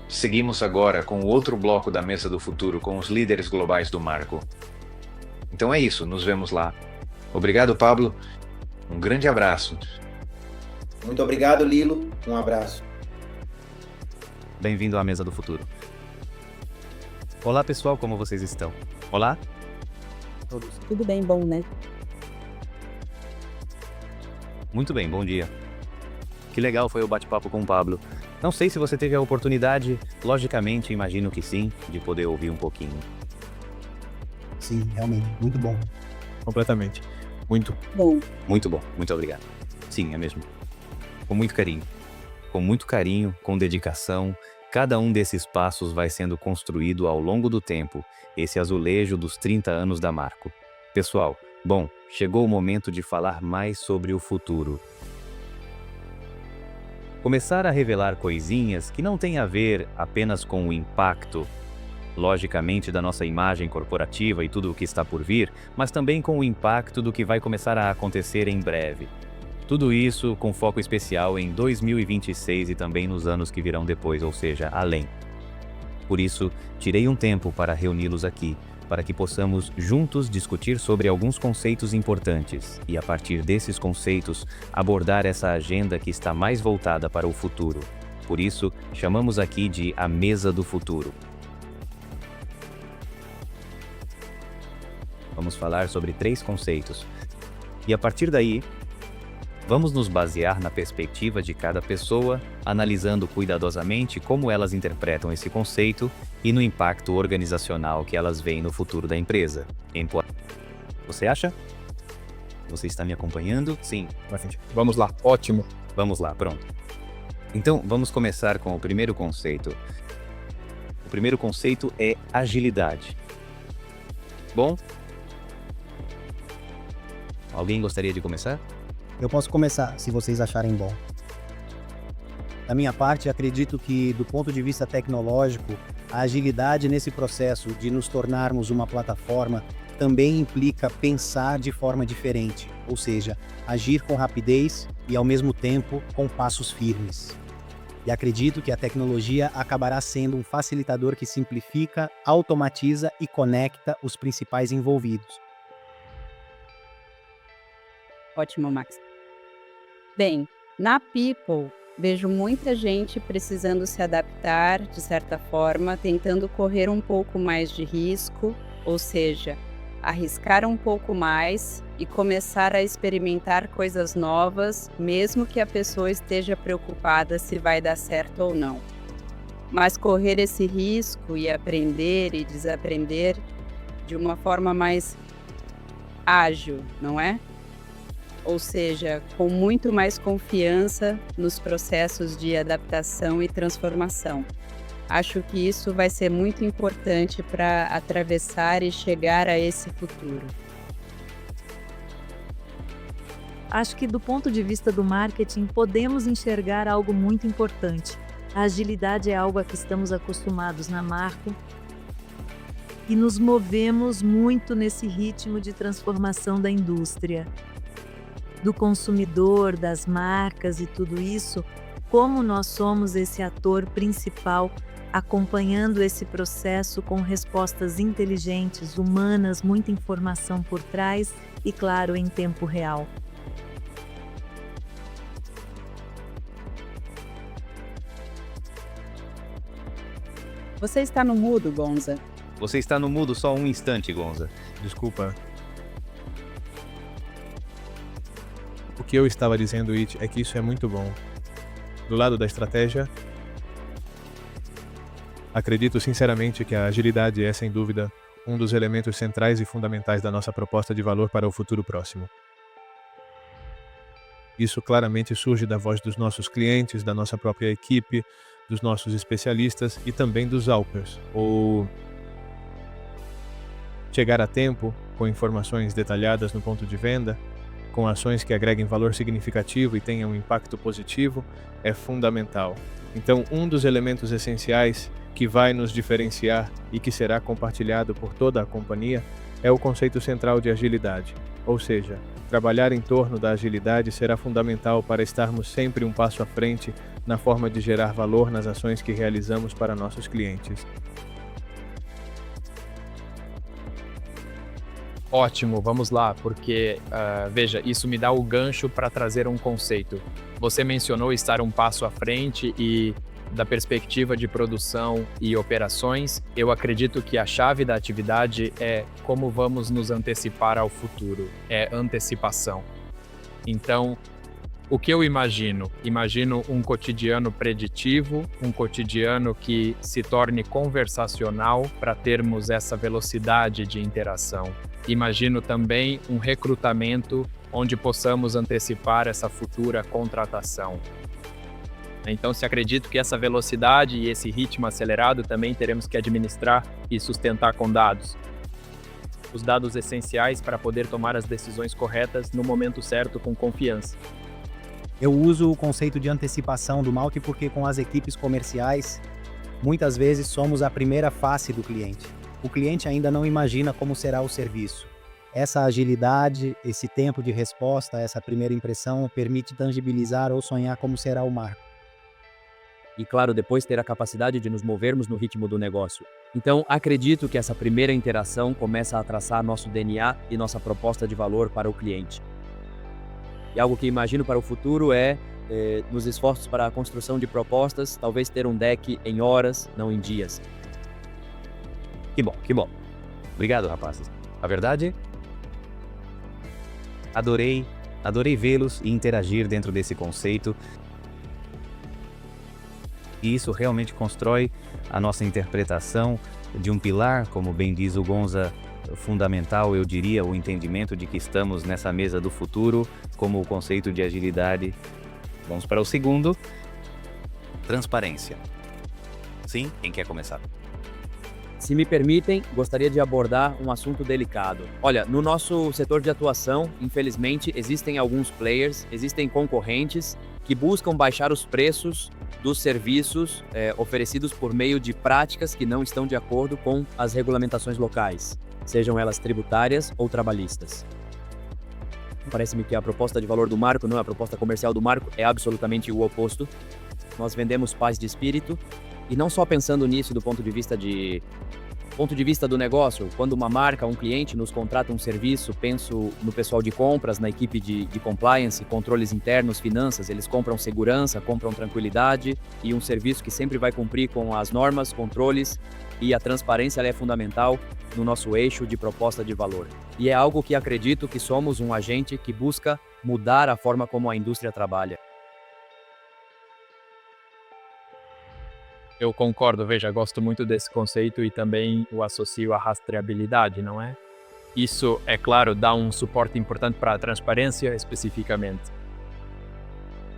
seguimos agora com o outro bloco da Mesa do Futuro, com os líderes globais do Marco. Então é isso, nos vemos lá. Obrigado, Pablo. Um grande abraço. Muito obrigado, Lilo. Um abraço. Bem-vindo à Mesa do Futuro. Olá, pessoal, como vocês estão? Olá? Todos. Tudo bem, bom, né? Muito bem, bom dia. Que legal foi o bate-papo com o Pablo. Não sei se você teve a oportunidade, logicamente, imagino que sim, de poder ouvir um pouquinho. Sim, realmente, muito bom. Completamente. Muito. Bom, Muito bom, muito obrigado. Sim, é mesmo. Com muito carinho. Com muito carinho, com dedicação, cada um desses passos vai sendo construído ao longo do tempo, esse azulejo dos 30 anos da Marco. Pessoal, bom, chegou o momento de falar mais sobre o futuro. Começar a revelar coisinhas que não têm a ver apenas com o impacto, logicamente, da nossa imagem corporativa e tudo o que está por vir, mas também com o impacto do que vai começar a acontecer em breve. Tudo isso com foco especial em 2026 e também nos anos que virão depois, ou seja, além. Por isso, tirei um tempo para reuni-los aqui, para que possamos juntos discutir sobre alguns conceitos importantes e, a partir desses conceitos, abordar essa agenda que está mais voltada para o futuro. Por isso, chamamos aqui de a Mesa do Futuro. Vamos falar sobre 3 conceitos. E a partir daí, vamos nos basear na perspectiva de cada pessoa, analisando cuidadosamente como elas interpretam esse conceito e no impacto organizacional que elas veem no futuro da empresa. Você acha? Você está me acompanhando? Sim. Vamos lá, ótimo. Vamos lá, pronto. Então, vamos começar com o primeiro conceito. O primeiro conceito é agilidade. Bom? Alguém gostaria de começar? Eu posso começar, se vocês acharem bom. Da minha parte, acredito que, do ponto de vista tecnológico, a agilidade nesse processo de nos tornarmos uma plataforma também implica pensar de forma diferente, ou seja, agir com rapidez e, ao mesmo tempo, com passos firmes. E acredito que a tecnologia acabará sendo um facilitador que simplifica, automatiza e conecta os principais envolvidos. Ótimo, Max. Bem, na People, vejo muita gente precisando se adaptar, de certa forma, tentando correr um pouco mais de risco, ou seja, arriscar um pouco mais e começar a experimentar coisas novas, mesmo que a pessoa esteja preocupada se vai dar certo ou não. Mas correr esse risco e aprender e desaprender de uma forma mais ágil, não é? Ou seja, com muito mais confiança nos processos de adaptação e transformação. Acho que isso vai ser muito importante para atravessar e chegar a esse futuro. Acho que do ponto de vista do marketing, podemos enxergar algo muito importante. A agilidade é algo a que estamos acostumados na marca e nos movemos muito nesse ritmo de transformação da indústria, do consumidor, das marcas e tudo isso, como nós somos esse ator principal acompanhando esse processo com respostas inteligentes, humanas, muita informação por trás e, claro, em tempo real. Você está no mudo, Gonza. Você está no mudo só um instante, Gonza. Desculpa. O que eu estava dizendo, It, é que isso é muito bom. Do lado da estratégia, acredito sinceramente que a agilidade é, sem dúvida, um dos elementos centrais e fundamentais da nossa proposta de valor para o futuro próximo. Isso claramente surge da voz dos nossos clientes, da nossa própria equipe, dos nossos especialistas e também dos Alpers, ou chegar a tempo, com informações detalhadas no ponto de venda, com ações que agreguem valor significativo e tenham um impacto positivo, é fundamental. Então, um dos elementos essenciais que vai nos diferenciar e que será compartilhado por toda a companhia é o conceito central de agilidade, ou seja, trabalhar em torno da agilidade será fundamental para estarmos sempre um passo à frente na forma de gerar valor nas ações que realizamos para nossos clientes. Ótimo, vamos lá, porque, veja, isso me dá o gancho para trazer um conceito. Você mencionou estar um passo à frente e, da perspectiva de produção e operações, eu acredito que a chave da atividade é como vamos nos antecipar ao futuro, é antecipação. Então, o que eu imagino? Imagino um cotidiano preditivo, um cotidiano que se torne conversacional para termos essa velocidade de interação. Imagino também um recrutamento onde possamos antecipar essa futura contratação. Então, se acredito que essa velocidade e esse ritmo acelerado também teremos que administrar e sustentar com dados. Os dados essenciais para poder tomar as decisões corretas no momento certo com confiança. Eu uso o conceito de antecipação do Malte porque com as equipes comerciais, muitas vezes somos a primeira face do cliente. O cliente ainda não imagina como será o serviço. Essa agilidade, esse tempo de resposta, essa primeira impressão permite tangibilizar ou sonhar como será o marco. E claro, depois ter a capacidade de nos movermos no ritmo do negócio. Então, acredito que essa primeira interação começa a traçar nosso DNA e nossa proposta de valor para o cliente. E algo que imagino para o futuro é, nos esforços para a construção de propostas, talvez ter um deck em horas, não em dias. Que bom, que bom. Obrigado, rapazes. A verdade, adorei vê-los e interagir dentro desse conceito. E isso realmente constrói a nossa interpretação de um pilar, como bem diz o Gonza, fundamental, eu diria, o entendimento de que estamos nessa mesa do futuro, como o conceito de agilidade. Vamos para o segundo. Transparência. Sim, quem quer começar? Se me permitem, gostaria de abordar um assunto delicado. Olha, no nosso setor de atuação, infelizmente, existem alguns players, existem concorrentes que buscam baixar os preços dos serviços oferecidos por meio de práticas que não estão de acordo com as regulamentações locais, sejam elas tributárias ou trabalhistas. Parece-me que a proposta de valor do marco, não, a proposta comercial do marco é absolutamente o oposto. Nós vendemos paz de espírito, e não só pensando nisso do ponto de vista do negócio. Quando uma marca, um cliente nos contrata um serviço, penso no pessoal de compras, na equipe de compliance, controles internos, finanças, eles compram segurança, compram tranquilidade e um serviço que sempre vai cumprir com as normas, controles, e a transparência ela é fundamental no nosso eixo de proposta de valor. E é algo que acredito que somos um agente que busca mudar a forma como a indústria trabalha. Eu concordo, veja, gosto muito desse conceito e também o associo à rastreabilidade, não é? Isso, é claro, dá um suporte importante para a transparência especificamente.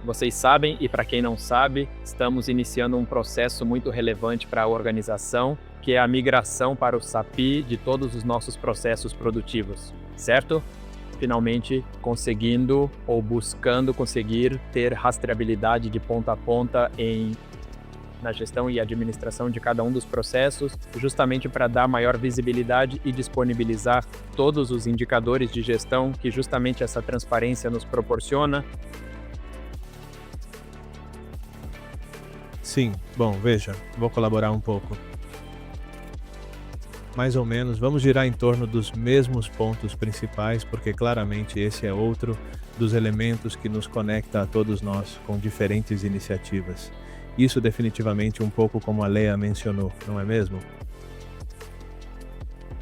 Vocês sabem, e para quem não sabe, estamos iniciando um processo muito relevante para a organização, que é a migração para o SAP de todos os nossos processos produtivos, certo? Finalmente conseguindo ou buscando conseguir ter rastreabilidade de ponta a ponta na gestão e administração de cada um dos processos, justamente para dar maior visibilidade e disponibilizar todos os indicadores de gestão que justamente essa transparência nos proporciona. Sim, bom, veja, vou colaborar um pouco. Mais ou menos, vamos girar em torno dos mesmos pontos principais, porque claramente esse é outro dos elementos que nos conecta a todos nós com diferentes iniciativas. Isso definitivamente um pouco como a Leia mencionou, não é mesmo?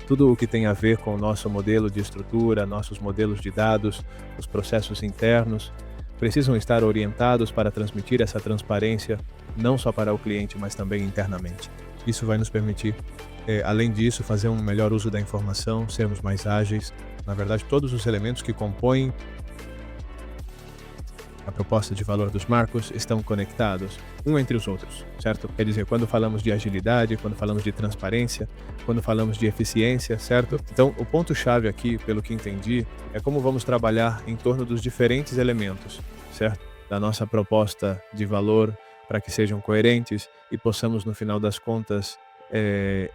Tudo o que tem a ver com o nosso modelo de estrutura, nossos modelos de dados, os processos internos, precisam estar orientados para transmitir essa transparência, não só para o cliente, mas também internamente. Isso vai nos permitir, além disso, fazer um melhor uso da informação, sermos mais ágeis. Na verdade, todos os elementos que compõem a proposta de valor dos marcos estão conectados um entre os outros, certo? Quer dizer, quando falamos de agilidade, quando falamos de transparência, quando falamos de eficiência, certo? Então, o ponto-chave aqui, pelo que entendi, é como vamos trabalhar em torno dos diferentes elementos, certo? Da nossa proposta de valor para que sejam coerentes e possamos, no final das contas,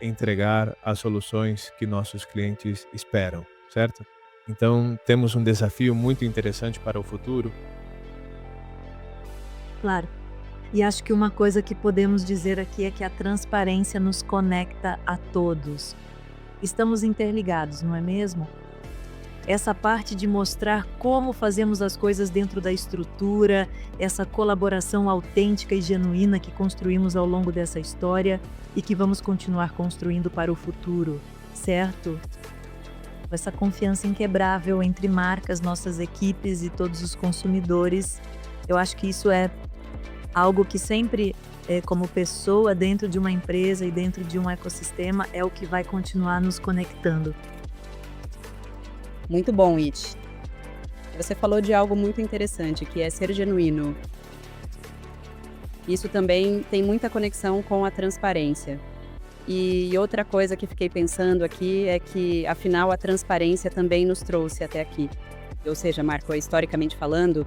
entregar as soluções que nossos clientes esperam, certo? Então, temos um desafio muito interessante para o futuro. Claro. E acho que uma coisa que podemos dizer aqui é que a transparência nos conecta a todos. Estamos interligados, não é mesmo? Essa parte de mostrar como fazemos as coisas dentro da estrutura, essa colaboração autêntica e genuína que construímos ao longo dessa história e que vamos continuar construindo para o futuro, certo? Essa confiança inquebrável entre marcas, nossas equipes e todos os consumidores, eu acho que isso é algo que sempre, como pessoa dentro de uma empresa e dentro de um ecossistema, é o que vai continuar nos conectando. Muito bom, It. Você falou de algo muito interessante, que é ser genuíno. Isso também tem muita conexão com a transparência. E outra coisa que fiquei pensando aqui é que, afinal, a transparência também nos trouxe até aqui. Ou seja, Marco, historicamente falando,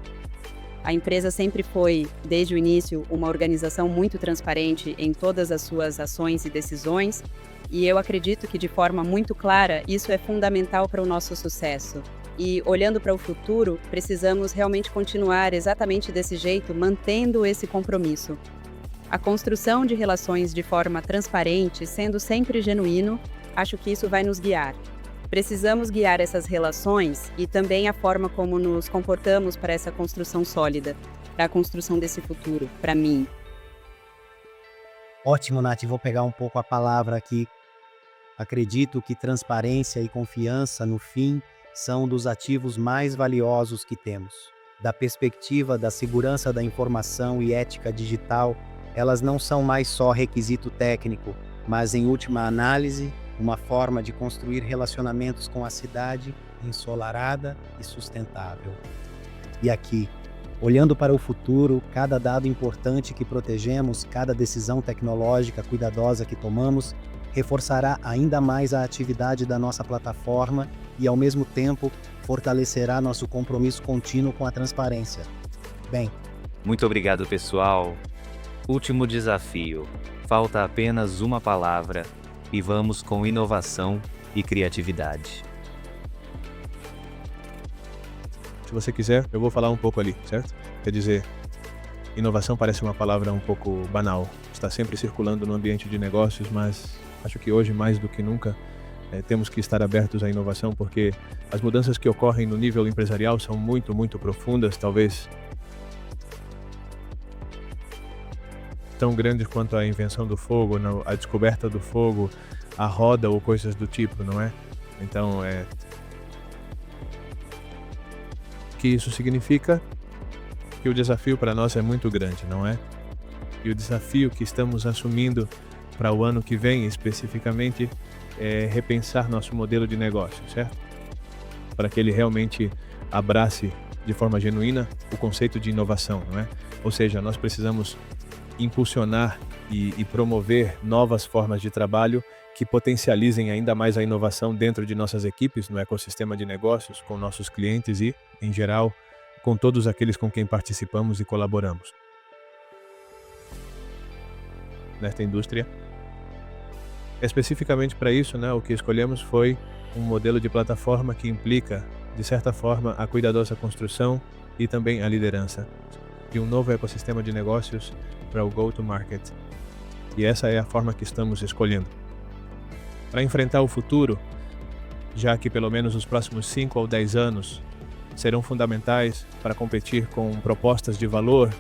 a empresa sempre foi, desde o início, uma organização muito transparente em todas as suas ações e decisões, e eu acredito que, de forma muito clara, isso é fundamental para o nosso sucesso. E, olhando para o futuro, precisamos realmente continuar exatamente desse jeito, mantendo esse compromisso. A construção de relações de forma transparente, sendo sempre genuíno, acho que isso vai nos guiar. Precisamos guiar essas relações e também a forma como nos comportamos para essa construção sólida, para a construção desse futuro, para mim. Ótimo, Nath. Vou pegar um pouco a palavra aqui. Acredito que transparência e confiança, no fim, são dos ativos mais valiosos que temos. Da perspectiva da segurança da informação e ética digital, elas não são mais só requisito técnico, mas, em última análise, uma forma de construir relacionamentos com a cidade ensolarada e sustentável. E aqui, olhando para o futuro, cada dado importante que protegemos, cada decisão tecnológica cuidadosa que tomamos, reforçará ainda mais a atividade da nossa plataforma e, ao mesmo tempo, fortalecerá nosso compromisso contínuo com a transparência. Bem, Muito obrigado, pessoal. Último desafio. Falta apenas uma palavra e vamos com inovação e criatividade. Se você quiser, eu vou falar um pouco ali, certo? Quer dizer, inovação parece uma palavra um pouco banal. Está sempre circulando no ambiente de negócios, mas acho que hoje, mais do que nunca, temos que estar abertos à inovação, porque as mudanças que ocorrem no nível empresarial são muito, muito profundas, talvez tão grandes quanto a invenção do fogo, a descoberta do fogo, a roda ou coisas do tipo, não é? Então, que isso significa que o desafio para nós é muito grande, não é? E o desafio que estamos assumindo para o ano que vem, especificamente, é repensar nosso modelo de negócio, certo? Para que ele realmente abrace de forma genuína o conceito de inovação, não é? Ou seja, nós precisamos impulsionar e promover novas formas de trabalho que potencializem ainda mais a inovação dentro de nossas equipes, no ecossistema de negócios, com nossos clientes e, em geral, com todos aqueles com quem participamos e colaboramos nesta indústria. Especificamente para isso, o que escolhemos foi um modelo de plataforma que implica, de certa forma, a cuidadosa construção e também a liderança de um novo ecossistema de negócios para o go-to-market. E essa é a forma que estamos escolhendo. Para enfrentar o futuro, já que pelo menos os próximos 5 ou 10 anos serão fundamentais para competir com propostas de valor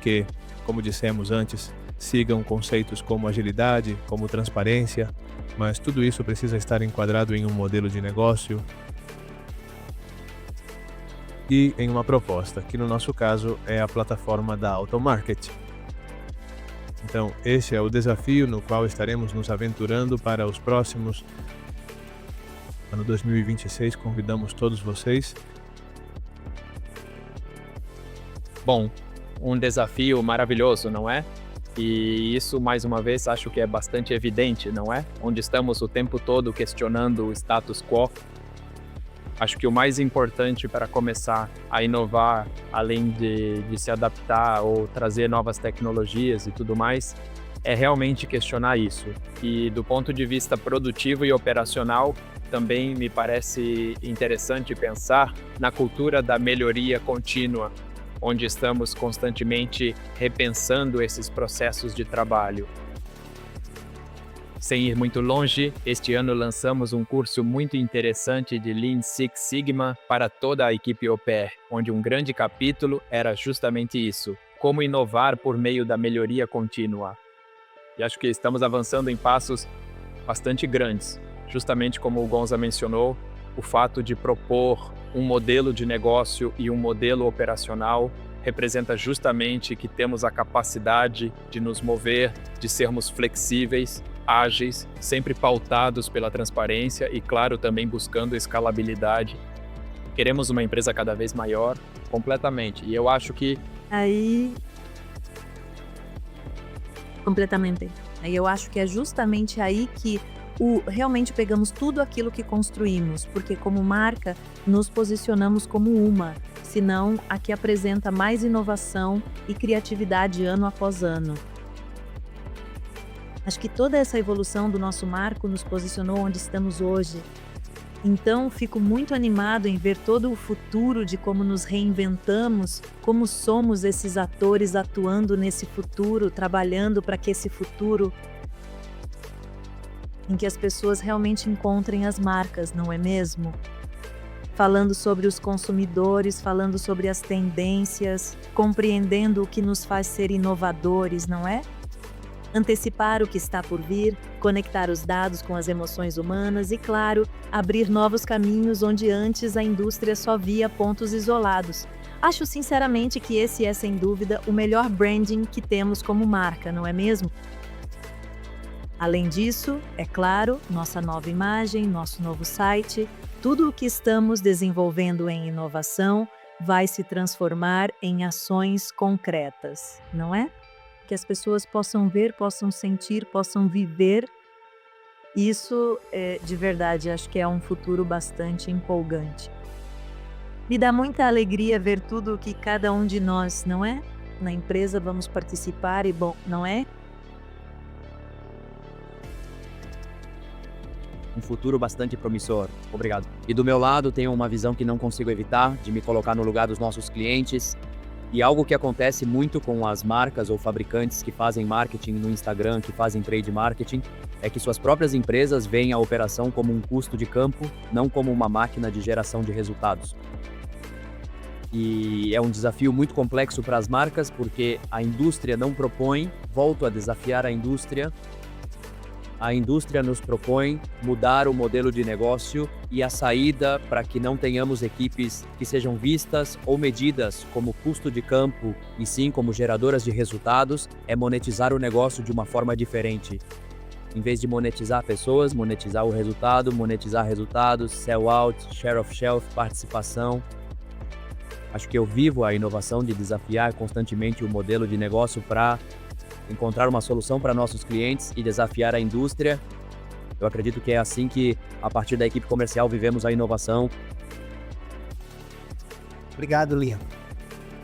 que, como dissemos antes, sigam conceitos como agilidade, como transparência, mas tudo isso precisa estar enquadrado em um modelo de negócio e em uma proposta, que no nosso caso é a plataforma da Automarket. Então, esse é o desafio no qual estaremos nos aventurando para os próximos. Ano 2026, convidamos todos vocês. Bom, um desafio maravilhoso, não é? E isso, mais uma vez, acho que é bastante evidente, não é? Onde estamos o tempo todo questionando o status quo. Acho que o mais importante para começar a inovar, além de se adaptar ou trazer novas tecnologias e tudo mais, é realmente questionar isso. E do ponto de vista produtivo e operacional, também me parece interessante pensar na cultura da melhoria contínua, onde estamos constantemente repensando esses processos de trabalho. Sem ir muito longe, este ano lançamos um curso muito interessante de Lean Six Sigma para toda a equipe au pair, onde um grande capítulo era justamente isso: como inovar por meio da melhoria contínua. E acho que estamos avançando em passos bastante grandes. Justamente como o Gonza mencionou, o fato de propor um modelo de negócio e um modelo operacional representa justamente que temos a capacidade de nos mover, de sermos flexíveis, ágeis, sempre pautados pela transparência e, claro, também buscando escalabilidade. Queremos uma empresa cada vez maior, completamente. E eu acho que Completamente. Aí eu acho que é justamente aí que realmente pegamos tudo aquilo que construímos, porque como marca nos posicionamos como uma, senão a que apresenta mais inovação e criatividade ano após ano. Acho que toda essa evolução do nosso marco nos posicionou onde estamos hoje. Então, fico muito animado em ver todo o futuro de como nos reinventamos, como somos esses atores atuando nesse futuro, trabalhando para que esse futuro em que as pessoas realmente encontrem as marcas, não é mesmo? Falando sobre os consumidores, falando sobre as tendências, compreendendo o que nos faz ser inovadores, não é? Antecipar o que está por vir, conectar os dados com as emoções humanas e, claro, abrir novos caminhos onde antes a indústria só via pontos isolados. Acho sinceramente que esse é, sem dúvida, o melhor branding que temos como marca, não é mesmo? Além disso, é claro, nossa nova imagem, nosso novo site, tudo o que estamos desenvolvendo em inovação vai se transformar em ações concretas, não é? Que as pessoas possam ver, possam sentir, possam viver Isso, de verdade, acho que é um futuro bastante empolgante. Me dá muita alegria ver tudo o que cada um de nós, não é? Na empresa vamos participar e, bom, não é? Um futuro bastante promissor. Obrigado. E do meu lado, tenho uma visão que não consigo evitar, de me colocar no lugar dos nossos clientes. E algo que acontece muito com as marcas ou fabricantes que fazem marketing no Instagram, que fazem trade marketing, é que suas próprias empresas veem a operação como um custo de campo, não como uma máquina de geração de resultados. E é um desafio muito complexo para as marcas, porque a indústria não propõe, volto a desafiar a indústria nos propõe mudar o modelo de negócio e a saída para que não tenhamos equipes que sejam vistas ou medidas como custo de campo e sim como geradoras de resultados, é monetizar o negócio de uma forma diferente. Em vez de monetizar pessoas, monetizar o resultado, monetizar resultados, sell out, share of shelf, participação. Acho que eu vivo a inovação de desafiar constantemente o modelo de negócio para encontrar uma solução para nossos clientes e desafiar a indústria. Eu acredito que é assim que, a partir da equipe comercial, vivemos a inovação. Obrigado, Liam.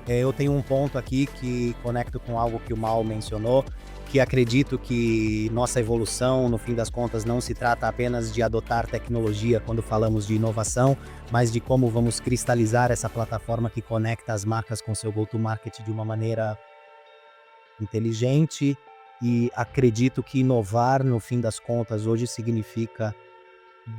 Eu tenho um ponto aqui que conecto com algo que o Mal mencionou, que acredito que nossa evolução, no fim das contas, não se trata apenas de adotar tecnologia quando falamos de inovação, mas de como vamos cristalizar essa plataforma que conecta as marcas com seu go-to-market de uma maneira inteligente. E acredito que inovar, no fim das contas, hoje significa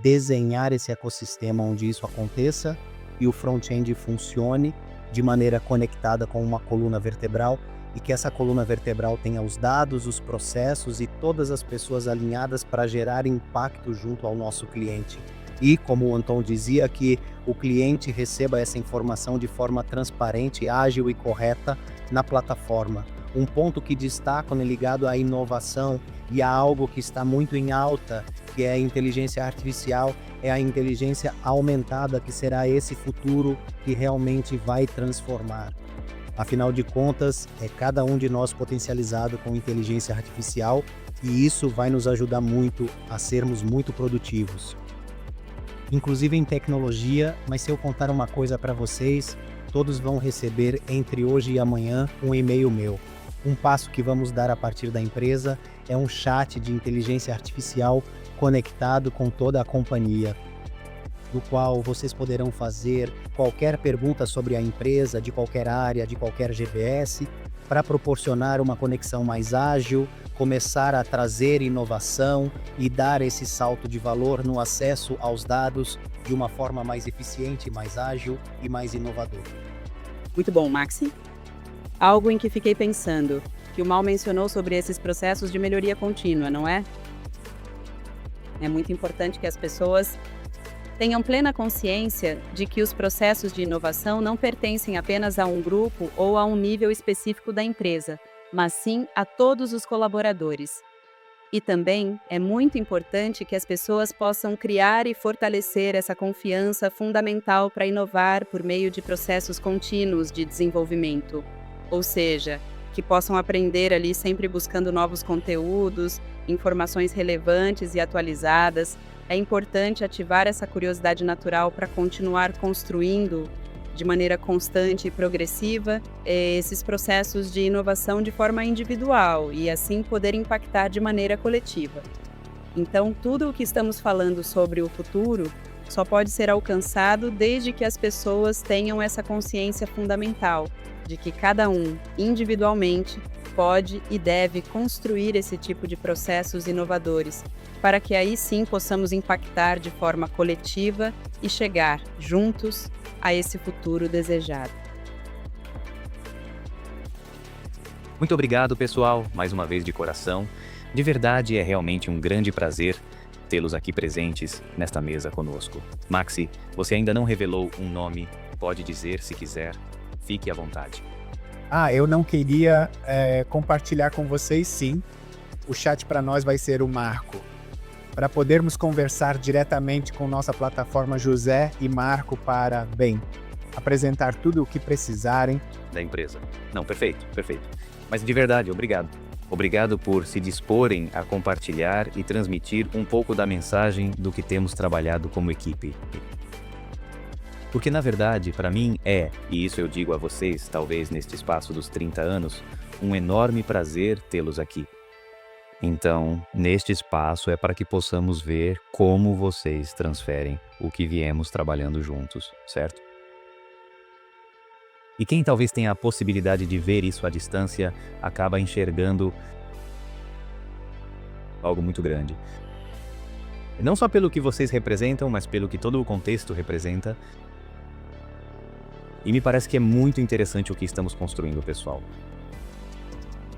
desenhar esse ecossistema onde isso aconteça e o front-end funcione de maneira conectada com uma coluna vertebral, e que essa coluna vertebral tenha os dados, os processos e todas as pessoas alinhadas para gerar impacto junto ao nosso cliente. E, como o Anton dizia, que o cliente receba essa informação de forma transparente, ágil e correta na plataforma. Um ponto que destaco ligado à inovação e a algo que está muito em alta, que é a inteligência artificial, é a inteligência aumentada, que será esse futuro que realmente vai transformar. Afinal de contas, é cada um de nós potencializado com inteligência artificial, e isso vai nos ajudar muito a sermos muito produtivos. Inclusive em tecnologia, mas se eu contar uma coisa para vocês, todos vão receber entre hoje e amanhã um e-mail meu. Um passo que vamos dar a partir da empresa é um chat de inteligência artificial conectado com toda a companhia, do qual vocês poderão fazer qualquer pergunta sobre a empresa, de qualquer área, de qualquer GBS, para proporcionar uma conexão mais ágil, começar a trazer inovação e dar esse salto de valor no acesso aos dados de uma forma mais eficiente, mais ágil e mais inovadora. Muito bom, Maxi. Algo em que fiquei pensando, que o Mal mencionou sobre esses processos de melhoria contínua, não é? É muito importante que as pessoas tenham plena consciência de que os processos de inovação não pertencem apenas a um grupo ou a um nível específico da empresa, mas sim a todos os colaboradores. E também é muito importante que as pessoas possam criar e fortalecer essa confiança fundamental para inovar por meio de processos contínuos de desenvolvimento. Ou seja, que possam aprender ali sempre buscando novos conteúdos, informações relevantes e atualizadas. É importante ativar essa curiosidade natural para continuar construindo de maneira constante e progressiva esses processos de inovação de forma individual e assim poder impactar de maneira coletiva. Então, tudo o que estamos falando sobre o futuro só pode ser alcançado desde que as pessoas tenham essa consciência fundamental de que cada um, individualmente, pode e deve construir esse tipo de processos inovadores, para que aí sim possamos impactar de forma coletiva e chegar, juntos, a esse futuro desejado. Muito obrigado, pessoal, mais uma vez de coração. De verdade, é realmente um grande prazer tê-los aqui presentes nesta mesa conosco. Maxi, você ainda não revelou um nome, pode dizer se quiser. Fique à vontade. Eu não queria compartilhar com vocês, sim. O chat para nós vai ser o Marco. Para podermos conversar diretamente com nossa plataforma José e Marco para, apresentar tudo o que precisarem. Da empresa. Não, perfeito. Mas de verdade, obrigado. Obrigado por se disporem a compartilhar e transmitir um pouco da mensagem do que temos trabalhado como equipe. Porque na verdade, para mim e isso eu digo a vocês, talvez neste espaço dos 30 anos, um enorme prazer tê-los aqui. Então, neste espaço é para que possamos ver como vocês transferem o que viemos trabalhando juntos, certo? E quem talvez tenha a possibilidade de ver isso à distância, acaba enxergando algo muito grande. Não só pelo que vocês representam, mas pelo que todo o contexto representa. E me parece que é muito interessante o que estamos construindo, pessoal.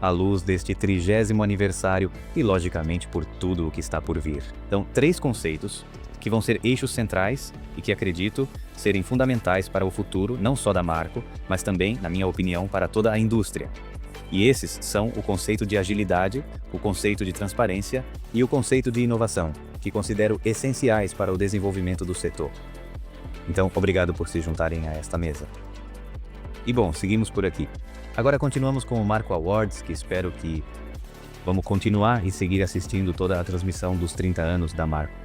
À luz deste 30º aniversário e, logicamente, por tudo o que está por vir. Então, 3 conceitos que vão ser eixos centrais e que acredito serem fundamentais para o futuro, não só da Marco, mas também, na minha opinião, para toda a indústria. E esses são o conceito de agilidade, o conceito de transparência e o conceito de inovação, que considero essenciais para o desenvolvimento do setor. Então, obrigado por se juntarem a esta mesa. E bom, seguimos por aqui. Agora continuamos com o Marco Awards, que espero que vamos continuar e seguir assistindo toda a transmissão dos 30 anos da Marco.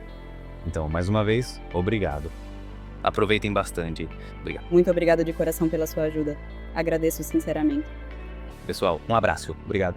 Então, mais uma vez, obrigado. Aproveitem bastante. Obrigado. Muito obrigado de coração pela sua ajuda. Agradeço sinceramente. Pessoal, um abraço. Obrigado.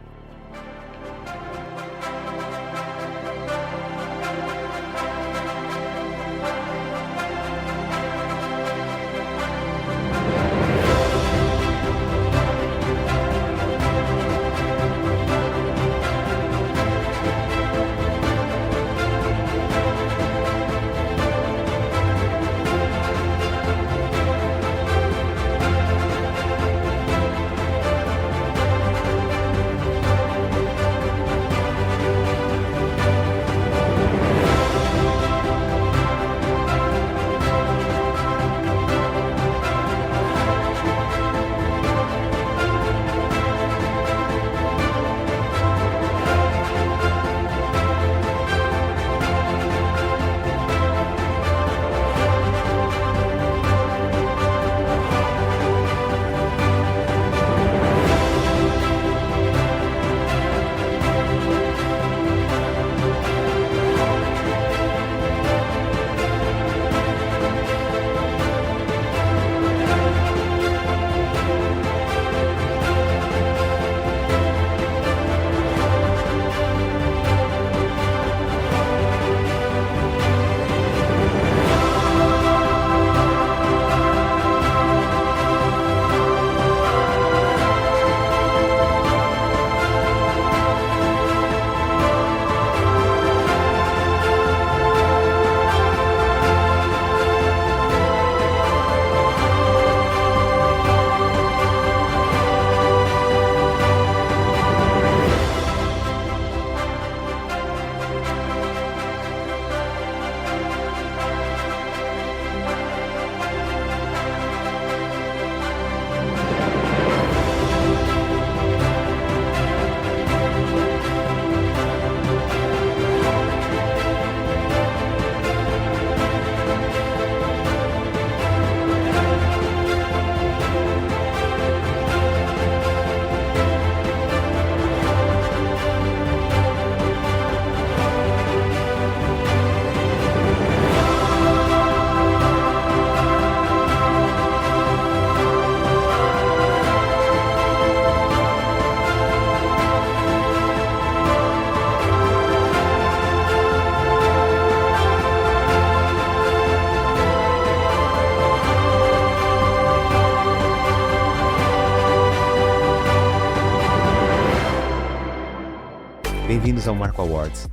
Bem-vindos ao Marco Awards.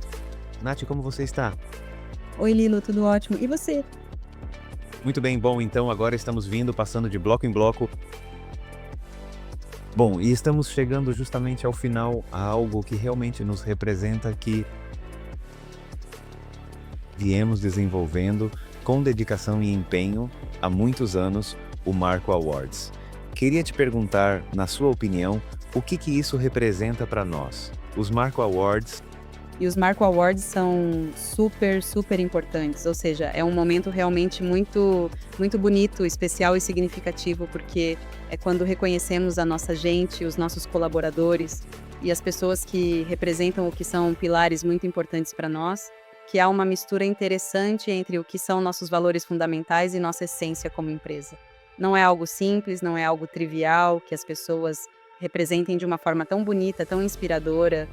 Nath, como você está? Oi, Lilo, tudo ótimo. E você? Muito bem, bom, então agora estamos vindo, passando de bloco em bloco. Bom, e estamos chegando justamente ao final, a algo que realmente nos representa, que viemos desenvolvendo com dedicação e empenho há muitos anos, o Marco Awards. Queria te perguntar, na sua opinião, o que isso representa para nós? Os Marco Awards. E os Marco Awards são super importantes, ou seja, é um momento realmente muito bonito, especial e significativo, porque é quando reconhecemos a nossa gente, os nossos colaboradores, e as pessoas que representam o que são pilares muito importantes para nós, que há uma mistura interessante entre o que são nossos valores fundamentais e nossa essência como empresa. Não é algo simples, não é algo trivial, que as pessoas representem de uma forma tão bonita, tão inspiradora,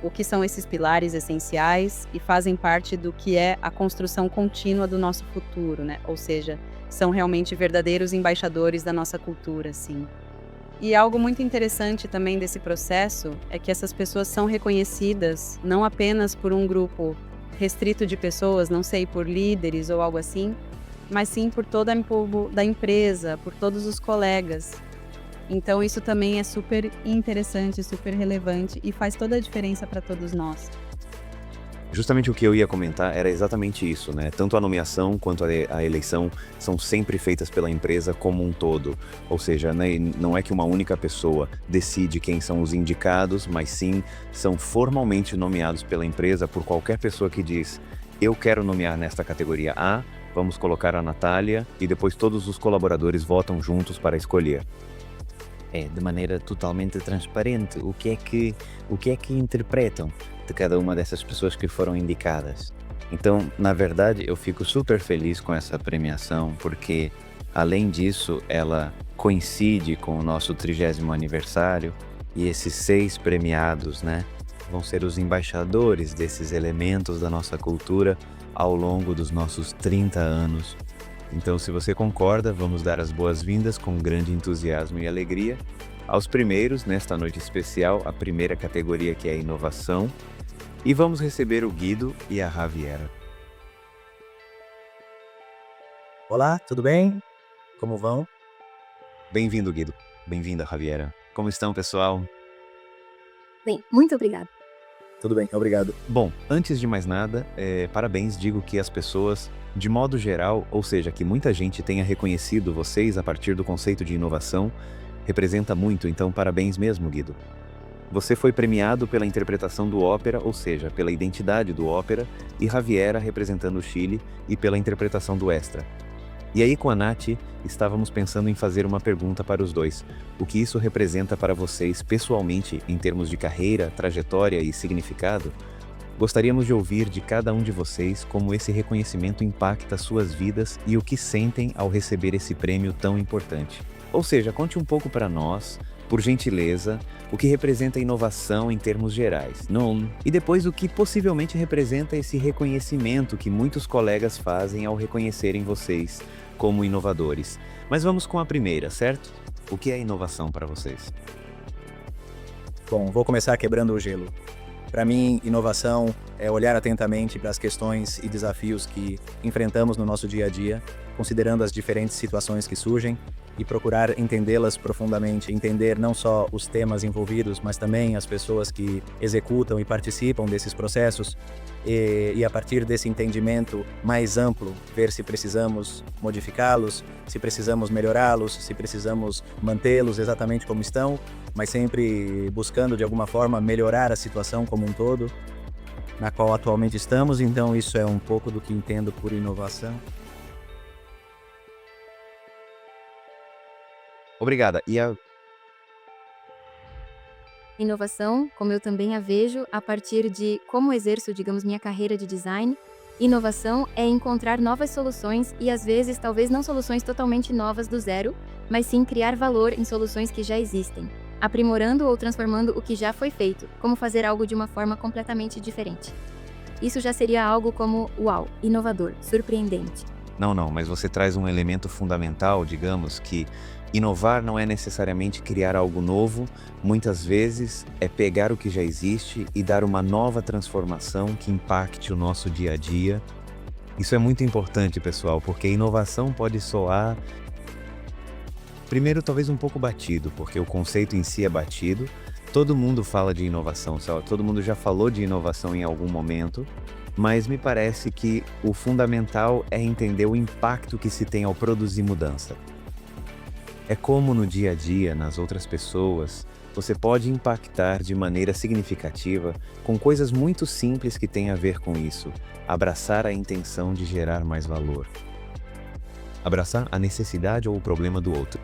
o que são esses pilares essenciais e fazem parte do que é a construção contínua do nosso futuro, né? Ou seja, são realmente verdadeiros embaixadores da nossa cultura, assim. E algo muito interessante também desse processo é que essas pessoas são reconhecidas não apenas por um grupo restrito de pessoas, não sei, por líderes ou algo assim, mas sim por toda a povo da empresa, por todos os colegas. Então isso também é super interessante, super relevante e faz toda a diferença para todos nós. Justamente o que eu ia comentar era exatamente isso, né? Tanto a nomeação quanto a eleição são sempre feitas pela empresa como um todo. Ou seja, né, não é que uma única pessoa decide quem são os indicados, mas sim são formalmente nomeados pela empresa por qualquer pessoa que diz: eu quero nomear nesta categoria A, vamos colocar a Natália, e depois todos os colaboradores votam juntos para escolher. De maneira totalmente transparente, o que é que interpretam de cada uma dessas pessoas que foram indicadas. Então, na verdade, eu fico super feliz com essa premiação, porque, além disso, ela coincide com o nosso 30º aniversário, e esses 6 premiados, né, vão ser os embaixadores desses elementos da nossa cultura ao longo dos nossos 30 anos. Então, se você concorda, vamos dar as boas-vindas com grande entusiasmo e alegria aos primeiros, nesta noite especial, a primeira categoria, que é a inovação, e vamos receber o Guido e a Javiera. Olá, tudo bem? Como vão? Bem-vindo, Guido. Bem-vinda, Javiera. Como estão, pessoal? Bem, muito obrigada. Tudo bem, obrigado. Bom, antes de mais nada, parabéns, digo que as pessoas, de modo geral, ou seja, que muita gente tenha reconhecido vocês a partir do conceito de inovação, representa muito, então parabéns mesmo, Guido. Você foi premiado pela interpretação do ópera, ou seja, pela identidade do ópera, e Javiera representando o Chile e pela interpretação do extra. E aí, com a Nath, estávamos pensando em fazer uma pergunta para os dois. O que isso representa para vocês pessoalmente, em termos de carreira, trajetória e significado? Gostaríamos de ouvir de cada um de vocês como esse reconhecimento impacta suas vidas e o que sentem ao receber esse prêmio tão importante. Ou seja, conte um pouco para nós, por gentileza, o que representa a inovação em termos gerais, não? E depois o que possivelmente representa esse reconhecimento que muitos colegas fazem ao reconhecerem vocês como inovadores. Mas vamos com a primeira, certo? O que é inovação para vocês? Bom, vou começar quebrando o gelo. Para mim, inovação é olhar atentamente para as questões e desafios que enfrentamos no nosso dia a dia, considerando as diferentes situações que surgem e procurar entendê-las profundamente, entender não só os temas envolvidos, mas também as pessoas que executam e participam desses processos e a partir desse entendimento mais amplo, ver se precisamos modificá-los, se precisamos melhorá-los, se precisamos mantê-los exatamente como estão, mas sempre buscando de alguma forma melhorar a situação como um todo, na qual atualmente estamos. Então isso é um pouco do que entendo por inovação. Obrigada. E a Inovação, como eu também a vejo, a partir de como exerço, digamos, minha carreira de design, inovação é encontrar novas soluções e, às vezes, talvez não soluções totalmente novas do zero, mas sim criar valor em soluções que já existem, aprimorando ou transformando o que já foi feito, como fazer algo de uma forma completamente diferente. Isso já seria algo como, uau, inovador, surpreendente. Não, mas você traz um elemento fundamental, digamos, que inovar não é necessariamente criar algo novo, muitas vezes é pegar o que já existe e dar uma nova transformação que impacte o nosso dia a dia. Isso é muito importante, pessoal, porque inovação pode soar, primeiro, talvez um pouco batido, porque o conceito em si é batido. Todo mundo fala de inovação, todo mundo já falou de inovação em algum momento, mas me parece que o fundamental é entender o impacto que se tem ao produzir mudança. É como no dia a dia, nas outras pessoas, você pode impactar de maneira significativa com coisas muito simples que têm a ver com isso. Abraçar a intenção de gerar mais valor. Abraçar a necessidade ou o problema do outro.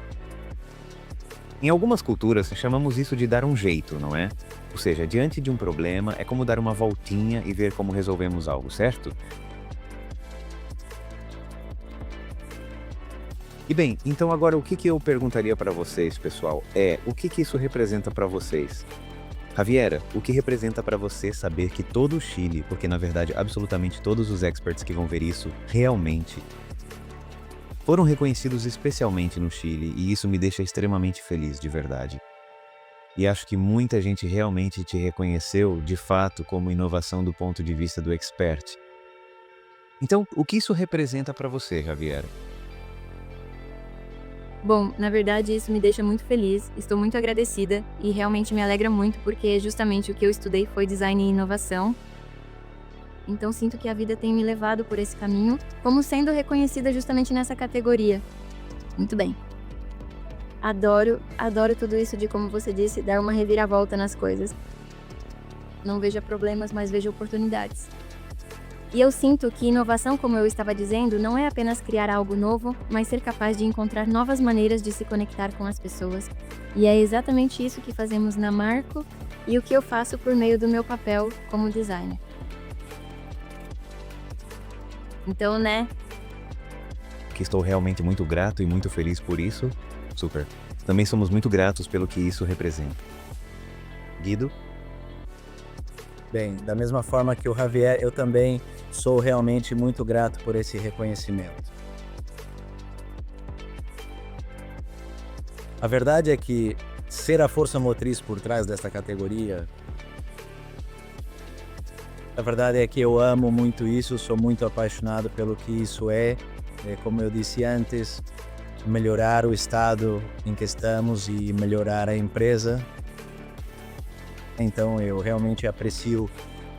Em algumas culturas, chamamos isso de dar um jeito, não é? Ou seja, diante de um problema, é como dar uma voltinha e ver como resolvemos algo, certo? E bem, então agora o que eu perguntaria para vocês, pessoal, o que isso representa para vocês? Javiera, o que representa para você saber que todo o Chile, porque na verdade absolutamente todos os experts que vão ver isso, realmente foram reconhecidos especialmente no Chile, e isso me deixa extremamente feliz, de verdade. E acho que muita gente realmente te reconheceu, de fato, como inovação do ponto de vista do expert. Então, o que isso representa para você, Javiera? Bom, na verdade isso me deixa muito feliz, estou muito agradecida e realmente me alegra muito porque justamente o que eu estudei foi design e inovação. Então sinto que a vida tem me levado por esse caminho, como sendo reconhecida justamente nessa categoria. Muito bem. Adoro tudo isso de, como você disse, dar uma reviravolta nas coisas. Não vejo problemas, mas vejo oportunidades. E eu sinto que inovação, como eu estava dizendo, não é apenas criar algo novo, mas ser capaz de encontrar novas maneiras de se conectar com as pessoas. E é exatamente isso que fazemos na Marco e o que eu faço por meio do meu papel como designer. Então, né? Que estou realmente muito grato e muito feliz por isso. Super. Também somos muito gratos pelo que isso representa. Guido? Bem, da mesma forma que o Javier, eu também sou realmente muito grato por esse reconhecimento. A verdade é que ser a força motriz por trás desta categoria, a verdade é que eu amo muito isso, sou muito apaixonado pelo que isso é, como eu disse antes, melhorar o estado em que estamos e melhorar a empresa. Então eu realmente aprecio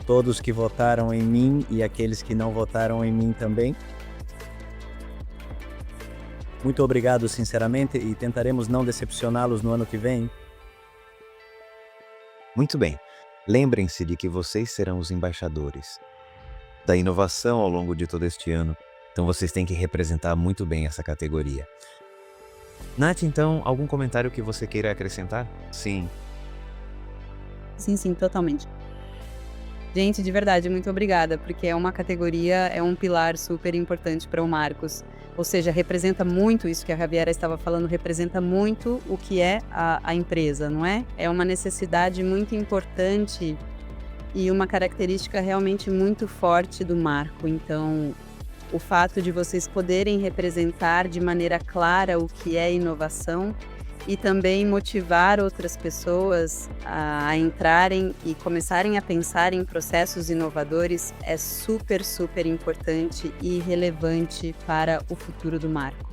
todos que votaram em mim e aqueles que não votaram em mim também. Muito obrigado, sinceramente, e tentaremos não decepcioná-los no ano que vem. Muito bem. Lembrem-se de que vocês serão os embaixadores da inovação ao longo de todo este ano. Então vocês têm que representar muito bem essa categoria. Nath, então, algum comentário que você queira acrescentar? Sim. Sim, totalmente. Gente, de verdade, muito obrigada, porque é uma categoria, é um pilar super importante para o Marcos. Ou seja, representa muito isso que a Javiera estava falando, representa muito o que é a empresa, não é? É uma necessidade muito importante e uma característica realmente muito forte do Marco. Então, o fato de vocês poderem representar de maneira clara o que é inovação e também motivar outras pessoas a entrarem e começarem a pensar em processos inovadores é super, super importante e relevante para o futuro do Marco.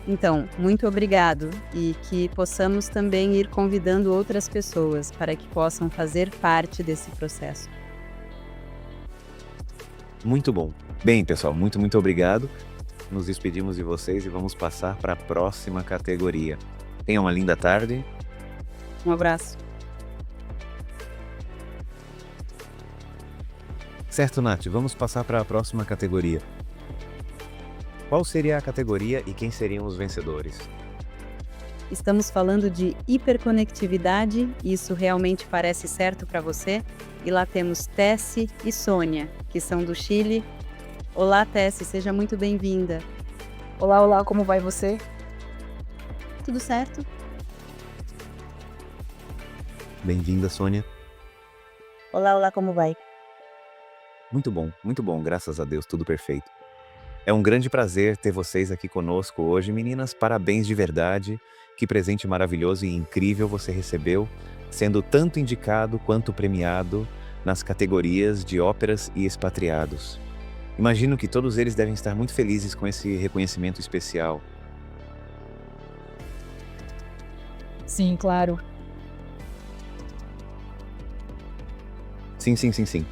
Então, muito obrigado e que possamos também ir convidando outras pessoas para que possam fazer parte desse processo. Muito bom. Bem, pessoal, muito obrigado. Nos despedimos de vocês e vamos passar para a próxima categoria. Tenham uma linda tarde. Um abraço. Certo, Nath, vamos passar para a próxima categoria. Qual seria a categoria e quem seriam os vencedores? Estamos falando de hiperconectividade, isso realmente parece certo para você? E lá temos Tessie e Sônia, que são do Chile. Olá, Tessie, seja muito bem-vinda. Olá, como vai você? Tudo certo? Bem-vinda, Sônia. Olá, como vai? Muito bom, graças a Deus, tudo perfeito. É um grande prazer ter vocês aqui conosco hoje, meninas, parabéns de verdade, que presente maravilhoso e incrível você recebeu, sendo tanto indicado quanto premiado nas categorias de óperas e expatriados. Imagino que todos eles devem estar muito felizes com esse reconhecimento especial. Sim, claro. Sim.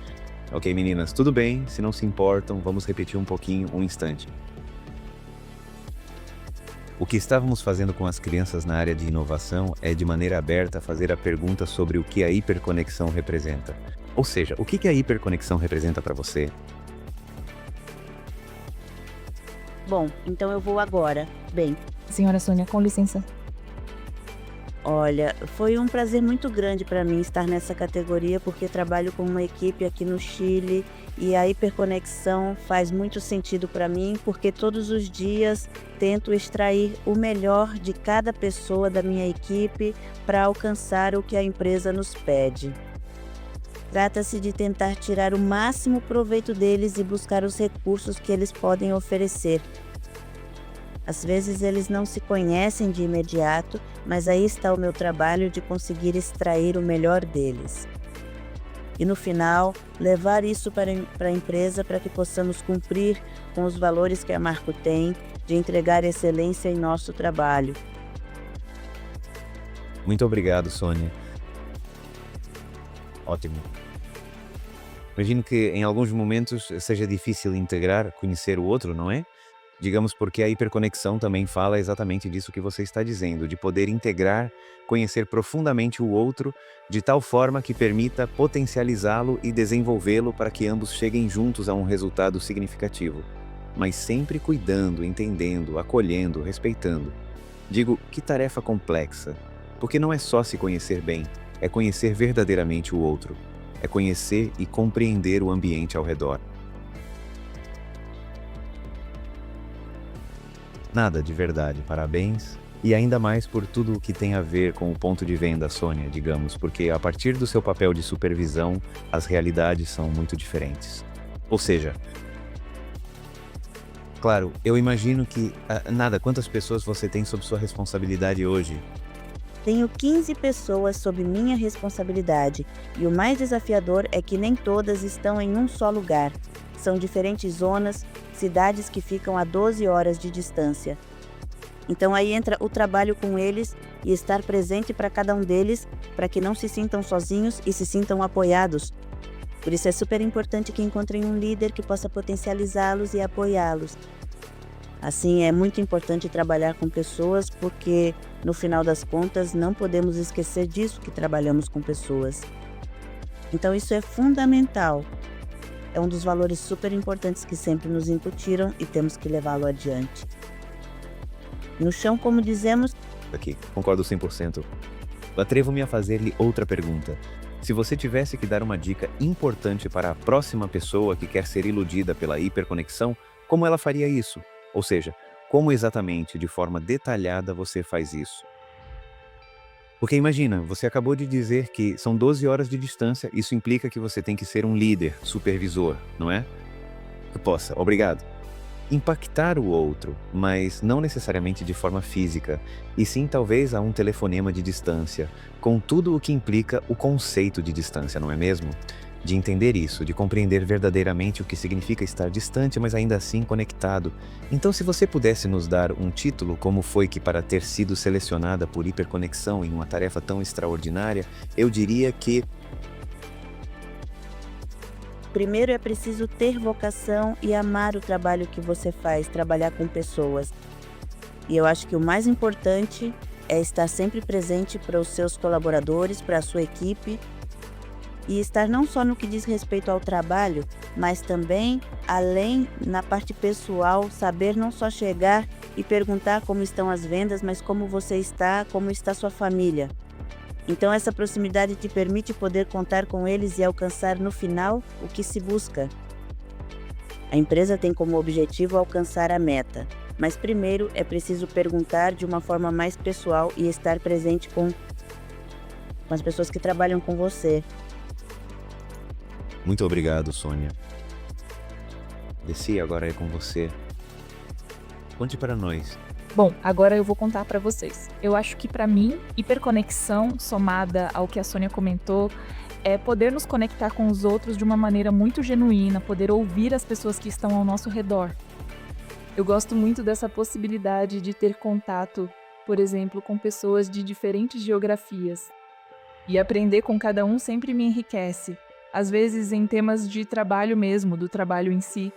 Ok, meninas, tudo bem, se não se importam, vamos repetir um pouquinho, um instante. O que estávamos fazendo com as crianças na área de inovação é, de maneira aberta, fazer a pergunta sobre o que a hiperconexão representa. Ou seja, o que a hiperconexão representa para você? Bom, então eu vou agora. Bem, senhora Sônia, com licença. Olha, foi um prazer muito grande para mim estar nessa categoria, porque trabalho com uma equipe aqui no Chile e a hiperconexão faz muito sentido para mim, porque todos os dias tento extrair o melhor de cada pessoa da minha equipe para alcançar o que a empresa nos pede. Trata-se de tentar tirar o máximo proveito deles e buscar os recursos que eles podem oferecer. Às vezes eles não se conhecem de imediato, mas aí está o meu trabalho de conseguir extrair o melhor deles. E no final, levar isso para a empresa para que possamos cumprir com os valores que a Marco tem de entregar excelência em nosso trabalho. Muito obrigado, Sônia. Ótimo. Imagino que em alguns momentos seja difícil integrar, conhecer o outro, não é? Digamos porque a hiperconexão também fala exatamente disso que você está dizendo, de poder integrar, conhecer profundamente o outro, de tal forma que permita potencializá-lo e desenvolvê-lo para que ambos cheguem juntos a um resultado significativo. Mas sempre cuidando, entendendo, acolhendo, respeitando. Digo, que tarefa complexa, porque não é só se conhecer bem, é conhecer verdadeiramente o outro. É conhecer e compreender o ambiente ao redor. Nada de verdade, parabéns. E ainda mais por tudo o que tem a ver com o ponto de venda, Sônia, digamos, porque a partir do seu papel de supervisão, as realidades são muito diferentes. Ou seja, claro, eu imagino que... quantas pessoas você tem sob sua responsabilidade hoje? Tenho 15 pessoas sob minha responsabilidade e o mais desafiador é que nem todas estão em um só lugar. São diferentes zonas, cidades que ficam a 12 horas de distância. Então aí entra o trabalho com eles e estar presente para cada um deles, para que não se sintam sozinhos e se sintam apoiados. Por isso é super importante que encontrem um líder que possa potencializá-los e apoiá-los. Assim, é muito importante trabalhar com pessoas porque, no final das contas, não podemos esquecer disso que trabalhamos com pessoas. Então isso é fundamental. É um dos valores super importantes que sempre nos incutiram e temos que levá-lo adiante. No chão, como dizemos... Aqui, concordo 100%. Atrevo-me a fazer-lhe outra pergunta. Se você tivesse que dar uma dica importante para a próxima pessoa que quer ser iludida pela hiperconexão, como ela faria isso? Ou seja, como exatamente, de forma detalhada, você faz isso? Porque imagina, você acabou de dizer que são 12 horas de distância, isso implica que você tem que ser um líder, supervisor, não é? Que possa, obrigado. Impactar o outro, mas não necessariamente de forma física, e sim talvez a um telefonema de distância, com tudo o que implica o conceito de distância, não é mesmo? De entender isso, de compreender verdadeiramente o que significa estar distante, mas ainda assim conectado. Então, se você pudesse nos dar um título, como foi que para ter sido selecionada por hiperconexão em uma tarefa tão extraordinária, eu diria que... Primeiro é preciso ter vocação e amar o trabalho que você faz, trabalhar com pessoas. E eu acho que o mais importante é estar sempre presente para os seus colaboradores, para a sua equipe, e estar não só no que diz respeito ao trabalho, mas também, além, na parte pessoal, saber não só chegar e perguntar como estão as vendas, mas como você está, como está sua família. Então essa proximidade te permite poder contar com eles e alcançar no final o que se busca. A empresa tem como objetivo alcançar a meta, mas primeiro é preciso perguntar de uma forma mais pessoal e estar presente com as pessoas que trabalham com você. Muito obrigado, Sônia. Desci, agora é com você. Conte para nós. Bom, agora eu vou contar para vocês. Eu acho que para mim, hiperconexão, somada ao que a Sônia comentou, é poder nos conectar com os outros de uma maneira muito genuína, poder ouvir as pessoas que estão ao nosso redor. Eu gosto muito dessa possibilidade de ter contato, por exemplo, com pessoas de diferentes geografias. E aprender com cada um sempre me enriquece. Às vezes em temas de trabalho mesmo, do trabalho em si,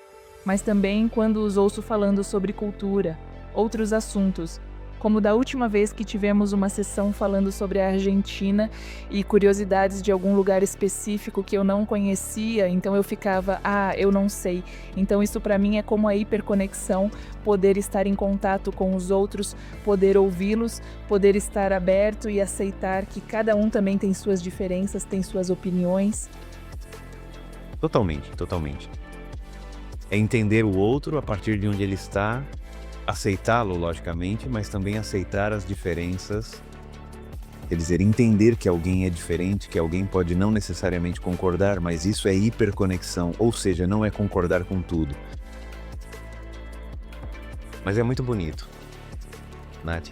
mas também quando os ouço falando sobre cultura, outros assuntos. como da última vez que tivemos uma sessão falando sobre a Argentina e curiosidades de algum lugar específico que eu não conhecia, então eu ficava, eu não sei. Então isso para mim é como a hiperconexão, poder estar em contato com os outros, poder ouvi-los, poder estar aberto e aceitar que cada um também tem suas diferenças, tem suas opiniões. Totalmente, totalmente. É entender o outro a partir de onde ele está, aceitá-lo, logicamente, mas também aceitar as diferenças. Quer dizer, entender que alguém é diferente, que alguém pode não necessariamente concordar, mas isso é hiperconexão, ou seja, não é concordar com tudo. Mas é muito bonito. Nath?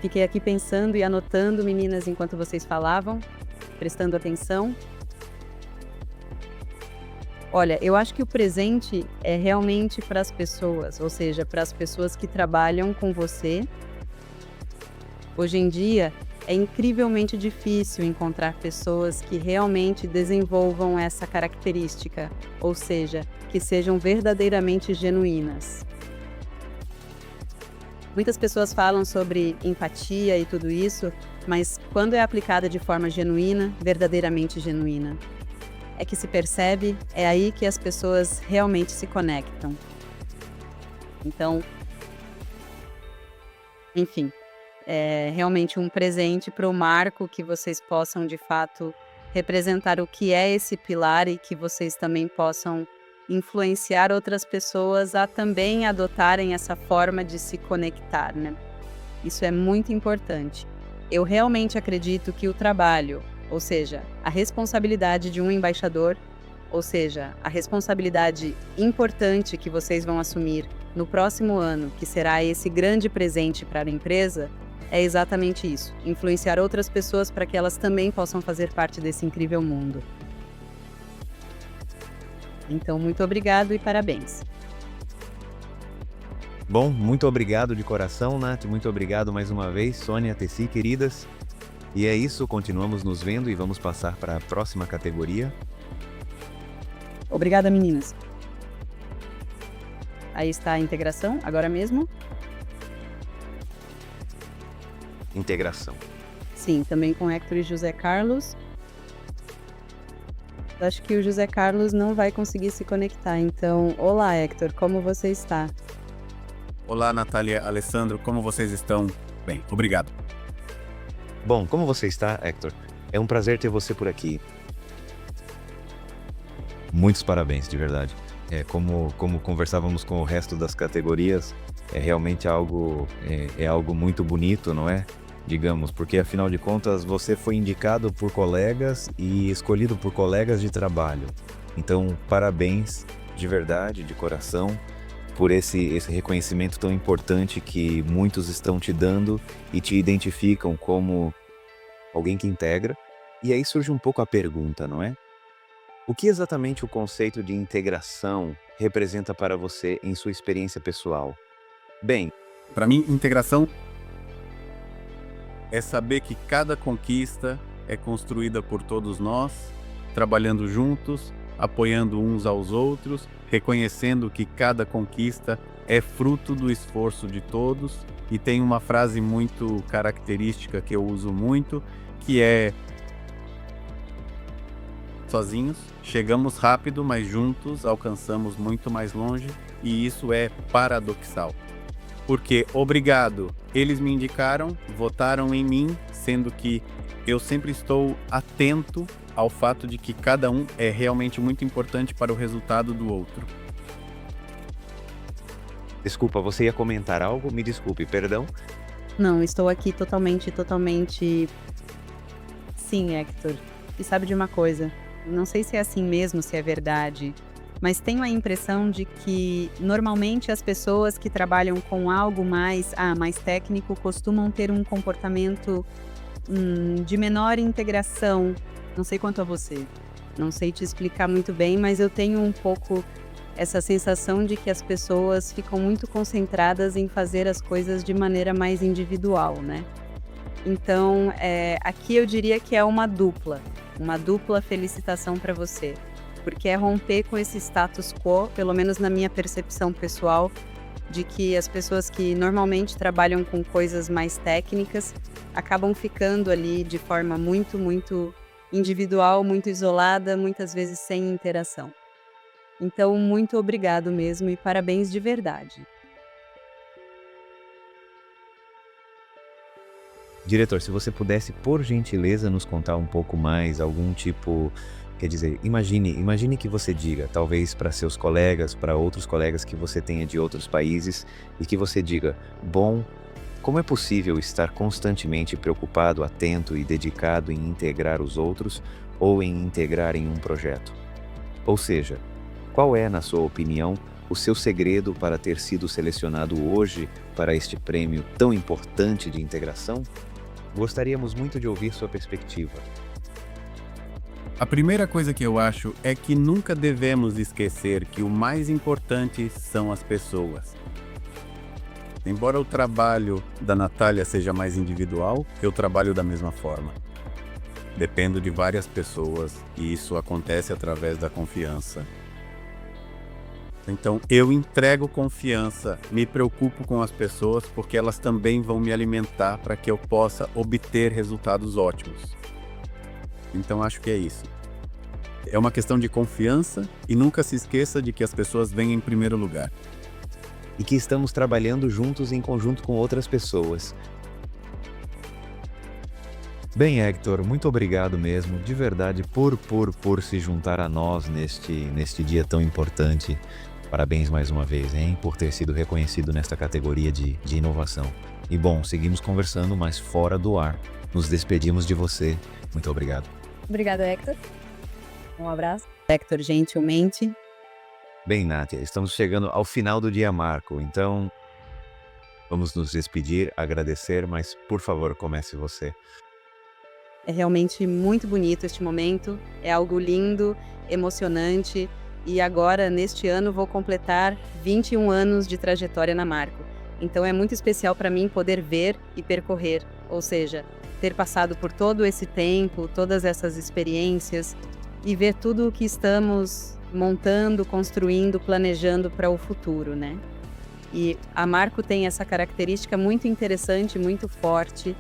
Fiquei aqui pensando e anotando, meninas, enquanto vocês falavam, prestando atenção. Olha, eu acho que o presente é realmente para as pessoas, ou seja, para as pessoas que trabalham com você. Hoje em dia, é incrivelmente difícil encontrar pessoas que realmente desenvolvam essa característica, ou seja, que sejam verdadeiramente genuínas. Muitas pessoas falam sobre empatia e tudo isso, mas quando é aplicada de forma genuína, verdadeiramente genuína, é que se percebe, é aí que as pessoas realmente se conectam. Então, enfim, é realmente um presente para o Marco que vocês possam, de fato, representar o que é esse pilar e que vocês também possam influenciar outras pessoas a também adotarem essa forma de se conectar, né? Isso é muito importante. Eu realmente acredito que o trabalho, ou seja, a responsabilidade de um embaixador, ou seja, a responsabilidade importante que vocês vão assumir no próximo ano, que será esse grande presente para a empresa, é exatamente isso, influenciar outras pessoas para que elas também possam fazer parte desse incrível mundo. Então, muito obrigado e parabéns. Bom, muito obrigado de coração, Nath, muito obrigado mais uma vez, Sônia, Tessi, queridas. E é isso, continuamos nos vendo e vamos passar para a próxima categoria. Obrigada, meninas. Aí está a integração, agora mesmo? Integração. Sim, também com Hector e José Carlos. Acho que o José Carlos não vai conseguir se conectar, então... Olá, Hector, como você está? Olá, Natália, Alessandro, como vocês estão? Bem, obrigado. Bom, como você está, Hector? É um prazer ter você por aqui. Muitos parabéns, de verdade. Como conversávamos com o resto das categorias, é realmente algo muito bonito, não é? Digamos, porque afinal de contas você foi indicado por colegas e escolhido por colegas de trabalho. Então, parabéns, de verdade, de coração, por esse reconhecimento tão importante que muitos estão te dando e te identificam como alguém que integra. E aí surge um pouco a pergunta, não é? O que exatamente o conceito de integração representa para você em sua experiência pessoal? Bem, para mim, integração é saber que cada conquista é construída por todos nós, trabalhando juntos, apoiando uns aos outros, reconhecendo que cada conquista é fruto do esforço de todos. E tem uma frase muito característica que eu uso muito, que é: sozinhos chegamos rápido, mas juntos alcançamos muito mais longe. E isso é paradoxal. Porque, obrigado, eles me indicaram, votaram em mim, sendo que eu sempre estou atento ao fato de que cada um é realmente muito importante para o resultado do outro. Desculpa, você ia comentar algo? Me desculpe, perdão. Não, estou aqui totalmente... Sim, Hector. E sabe de uma coisa? Não sei se é assim mesmo, se é verdade, mas tenho a impressão de que, normalmente, as pessoas que trabalham com algo mais técnico costumam ter um comportamento de menor integração. Não sei quanto a você. Não sei te explicar muito bem, mas eu tenho um pouco essa sensação de que as pessoas ficam muito concentradas em fazer as coisas de maneira mais individual, né? Então, aqui eu diria que é uma dupla felicitação para você. Porque é romper com esse status quo, pelo menos na minha percepção pessoal, de que as pessoas que normalmente trabalham com coisas mais técnicas acabam ficando ali de forma muito individual, muito isolada, muitas vezes sem interação. Então, muito obrigado mesmo e parabéns de verdade. Diretor, se você pudesse, por gentileza, nos contar um pouco mais, algum tipo, quer dizer, imagine que você diga, talvez para seus colegas, para outros colegas que você tenha de outros países, e que você diga, bom, como é possível estar constantemente preocupado, atento e dedicado em integrar os outros ou em integrar em um projeto? Ou seja, qual é, na sua opinião, o seu segredo para ter sido selecionado hoje para este prêmio tão importante de integração? Gostaríamos muito de ouvir sua perspectiva. A primeira coisa que eu acho é que nunca devemos esquecer que o mais importante são as pessoas. Embora o trabalho da Natália seja mais individual, eu trabalho da mesma forma. Dependo de várias pessoas e isso acontece através da confiança. Então, eu entrego confiança, me preocupo com as pessoas porque elas também vão me alimentar para que eu possa obter resultados ótimos. Então, acho que é isso. É uma questão de confiança e nunca se esqueça de que as pessoas vêm em primeiro lugar. E que estamos trabalhando juntos em conjunto com outras pessoas. Bem, Hector, muito obrigado mesmo, de verdade, por se juntar a nós neste dia tão importante. Parabéns mais uma vez, hein, por ter sido reconhecido nesta categoria de inovação. E bom, seguimos conversando, mas fora do ar. Nos despedimos de você. Muito obrigado. Obrigado, Hector. Um abraço. Hector, gentilmente. Bem, Nátia, estamos chegando ao final do dia Marco, então vamos nos despedir, agradecer, mas por favor, comece você. É realmente muito bonito este momento, é algo lindo, emocionante, e agora, neste ano, vou completar 21 anos de trajetória na Marco. Então é muito especial para mim poder ver e percorrer, ou seja, ter passado por todo esse tempo, todas essas experiências, e ver tudo o que estamos montando, construindo, planejando para o futuro, né? E a Marco tem essa característica muito interessante, muito forte,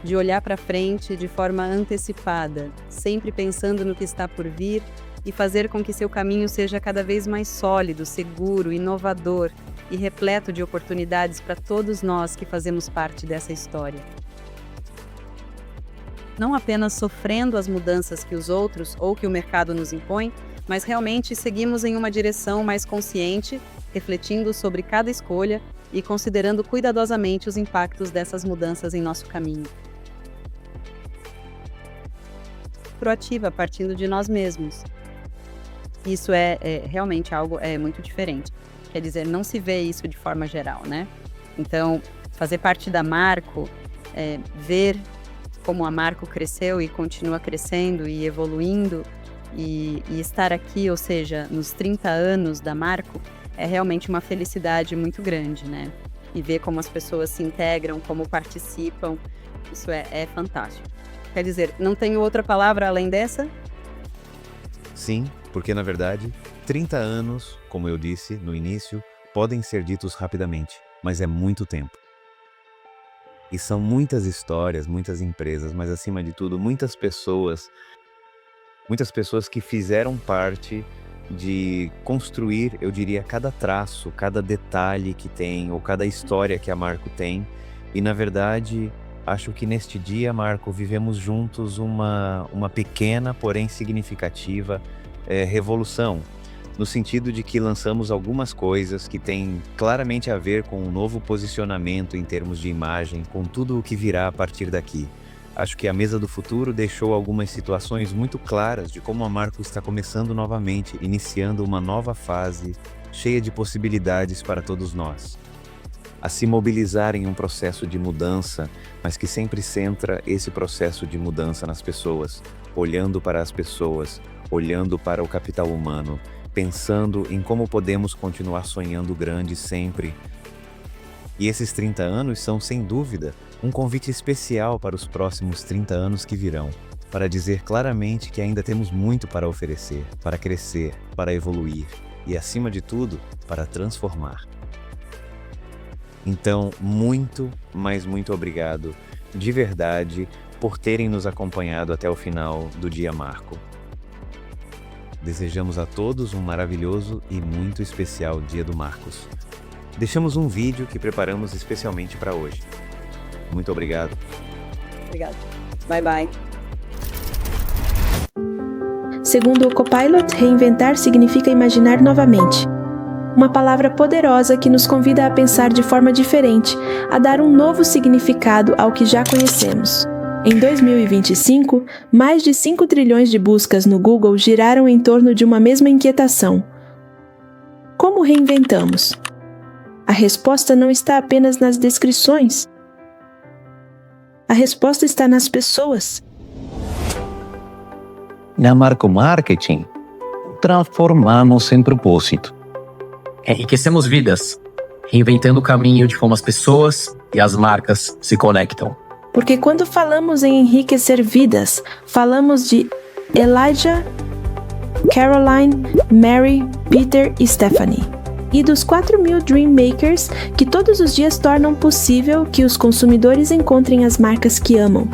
de olhar para frente de forma antecipada, sempre pensando no que está por vir e fazer com que seu caminho seja cada vez mais sólido, seguro, inovador e repleto de oportunidades para todos nós que fazemos parte dessa história. Não apenas sofrendo as mudanças que os outros ou que o mercado nos impõe, mas realmente seguimos em uma direção mais consciente, refletindo sobre cada escolha e considerando cuidadosamente os impactos dessas mudanças em nosso caminho. Proativa, partindo de nós mesmos. Isso é realmente algo muito diferente. Quer dizer, não se vê isso de forma geral, né? Então, fazer parte da Marco, ver como a Marco cresceu e continua crescendo e evoluindo e estar aqui, ou seja, nos 30 anos da Marco, é realmente uma felicidade muito grande, né? E ver como as pessoas se integram, como participam, isso é fantástico. Quer dizer, não tenho outra palavra além dessa? Sim, porque na verdade, 30 anos, como eu disse no início, podem ser ditos rapidamente, mas é muito tempo. E são muitas histórias, muitas empresas, mas acima de tudo, muitas pessoas que fizeram parte de construir, eu diria, cada traço, cada detalhe que tem, ou cada história que a Marco tem. E na verdade, acho que neste dia, Marco, vivemos juntos uma pequena, porém significativa revolução, no sentido de que lançamos algumas coisas que têm claramente a ver com um novo posicionamento em termos de imagem, com tudo o que virá a partir daqui. Acho que a Mesa do Futuro deixou algumas situações muito claras de como a Marco está começando novamente, iniciando uma nova fase cheia de possibilidades para todos nós. A se mobilizar em um processo de mudança, mas que sempre centra esse processo de mudança nas pessoas, olhando para as pessoas, olhando para o capital humano, pensando em como podemos continuar sonhando grande sempre. E esses 30 anos são, sem dúvida, um convite especial para os próximos 30 anos que virão, para dizer claramente que ainda temos muito para oferecer, para crescer, para evoluir e, acima de tudo, para transformar. Então, muito, mas muito obrigado, de verdade, por terem nos acompanhado até o final do Dia Marco. Desejamos a todos um maravilhoso e muito especial Dia do Marcos. Deixamos um vídeo que preparamos especialmente para hoje. Muito obrigado. Obrigada. Bye, bye. Segundo o Copilot, reinventar significa imaginar novamente. Uma palavra poderosa que nos convida a pensar de forma diferente, a dar um novo significado ao que já conhecemos. Em 2025, mais de 5 trilhões de buscas no Google giraram em torno de uma mesma inquietação. Como reinventamos? A resposta não está apenas nas descrições. A resposta está nas pessoas. Na Marco Marketing, transformamos em propósito. Enriquecemos vidas, reinventando o caminho de como as pessoas e as marcas se conectam. Porque quando falamos em enriquecer vidas, falamos de Elijah, Caroline, Mary, Peter e Stephanie. E dos 4.000 Dream Makers que todos os dias tornam possível que os consumidores encontrem as marcas que amam.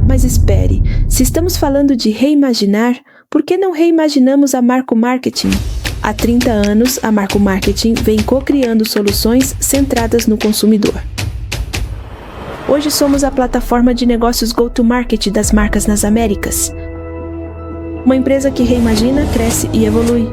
Mas espere, se estamos falando de reimaginar, por que não reimaginamos a Marco Marketing? Há 30 anos, a Marco Marketing vem co-criando soluções centradas no consumidor. Hoje somos a plataforma de negócios go-to-market das marcas nas Américas. Uma empresa que reimagina, cresce e evolui.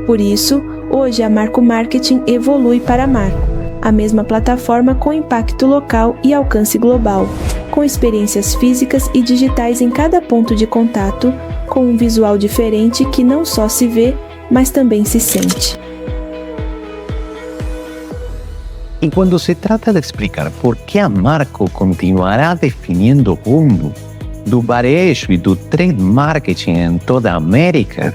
Por isso, hoje a Marco Marketing evolui para a Marco, a mesma plataforma com impacto local e alcance global, com experiências físicas e digitais em cada ponto de contato, com um visual diferente que não só se vê, mas também se sente. E quando se trata de explicar por que a Marco continuará definindo o rumo do varejo e do trade marketing em toda a América,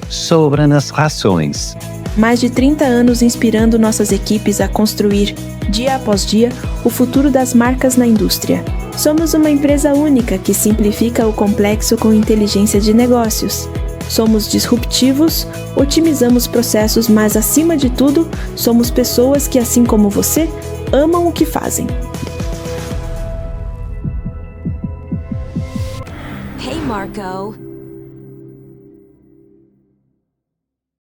sobram as razões. Mais de 30 anos inspirando nossas equipes a construir, dia após dia, o futuro das marcas na indústria. Somos uma empresa única que simplifica o complexo com inteligência de negócios. Somos disruptivos, otimizamos processos, mas acima de tudo, somos pessoas que, assim como você, amam o que fazem. Hey Marco.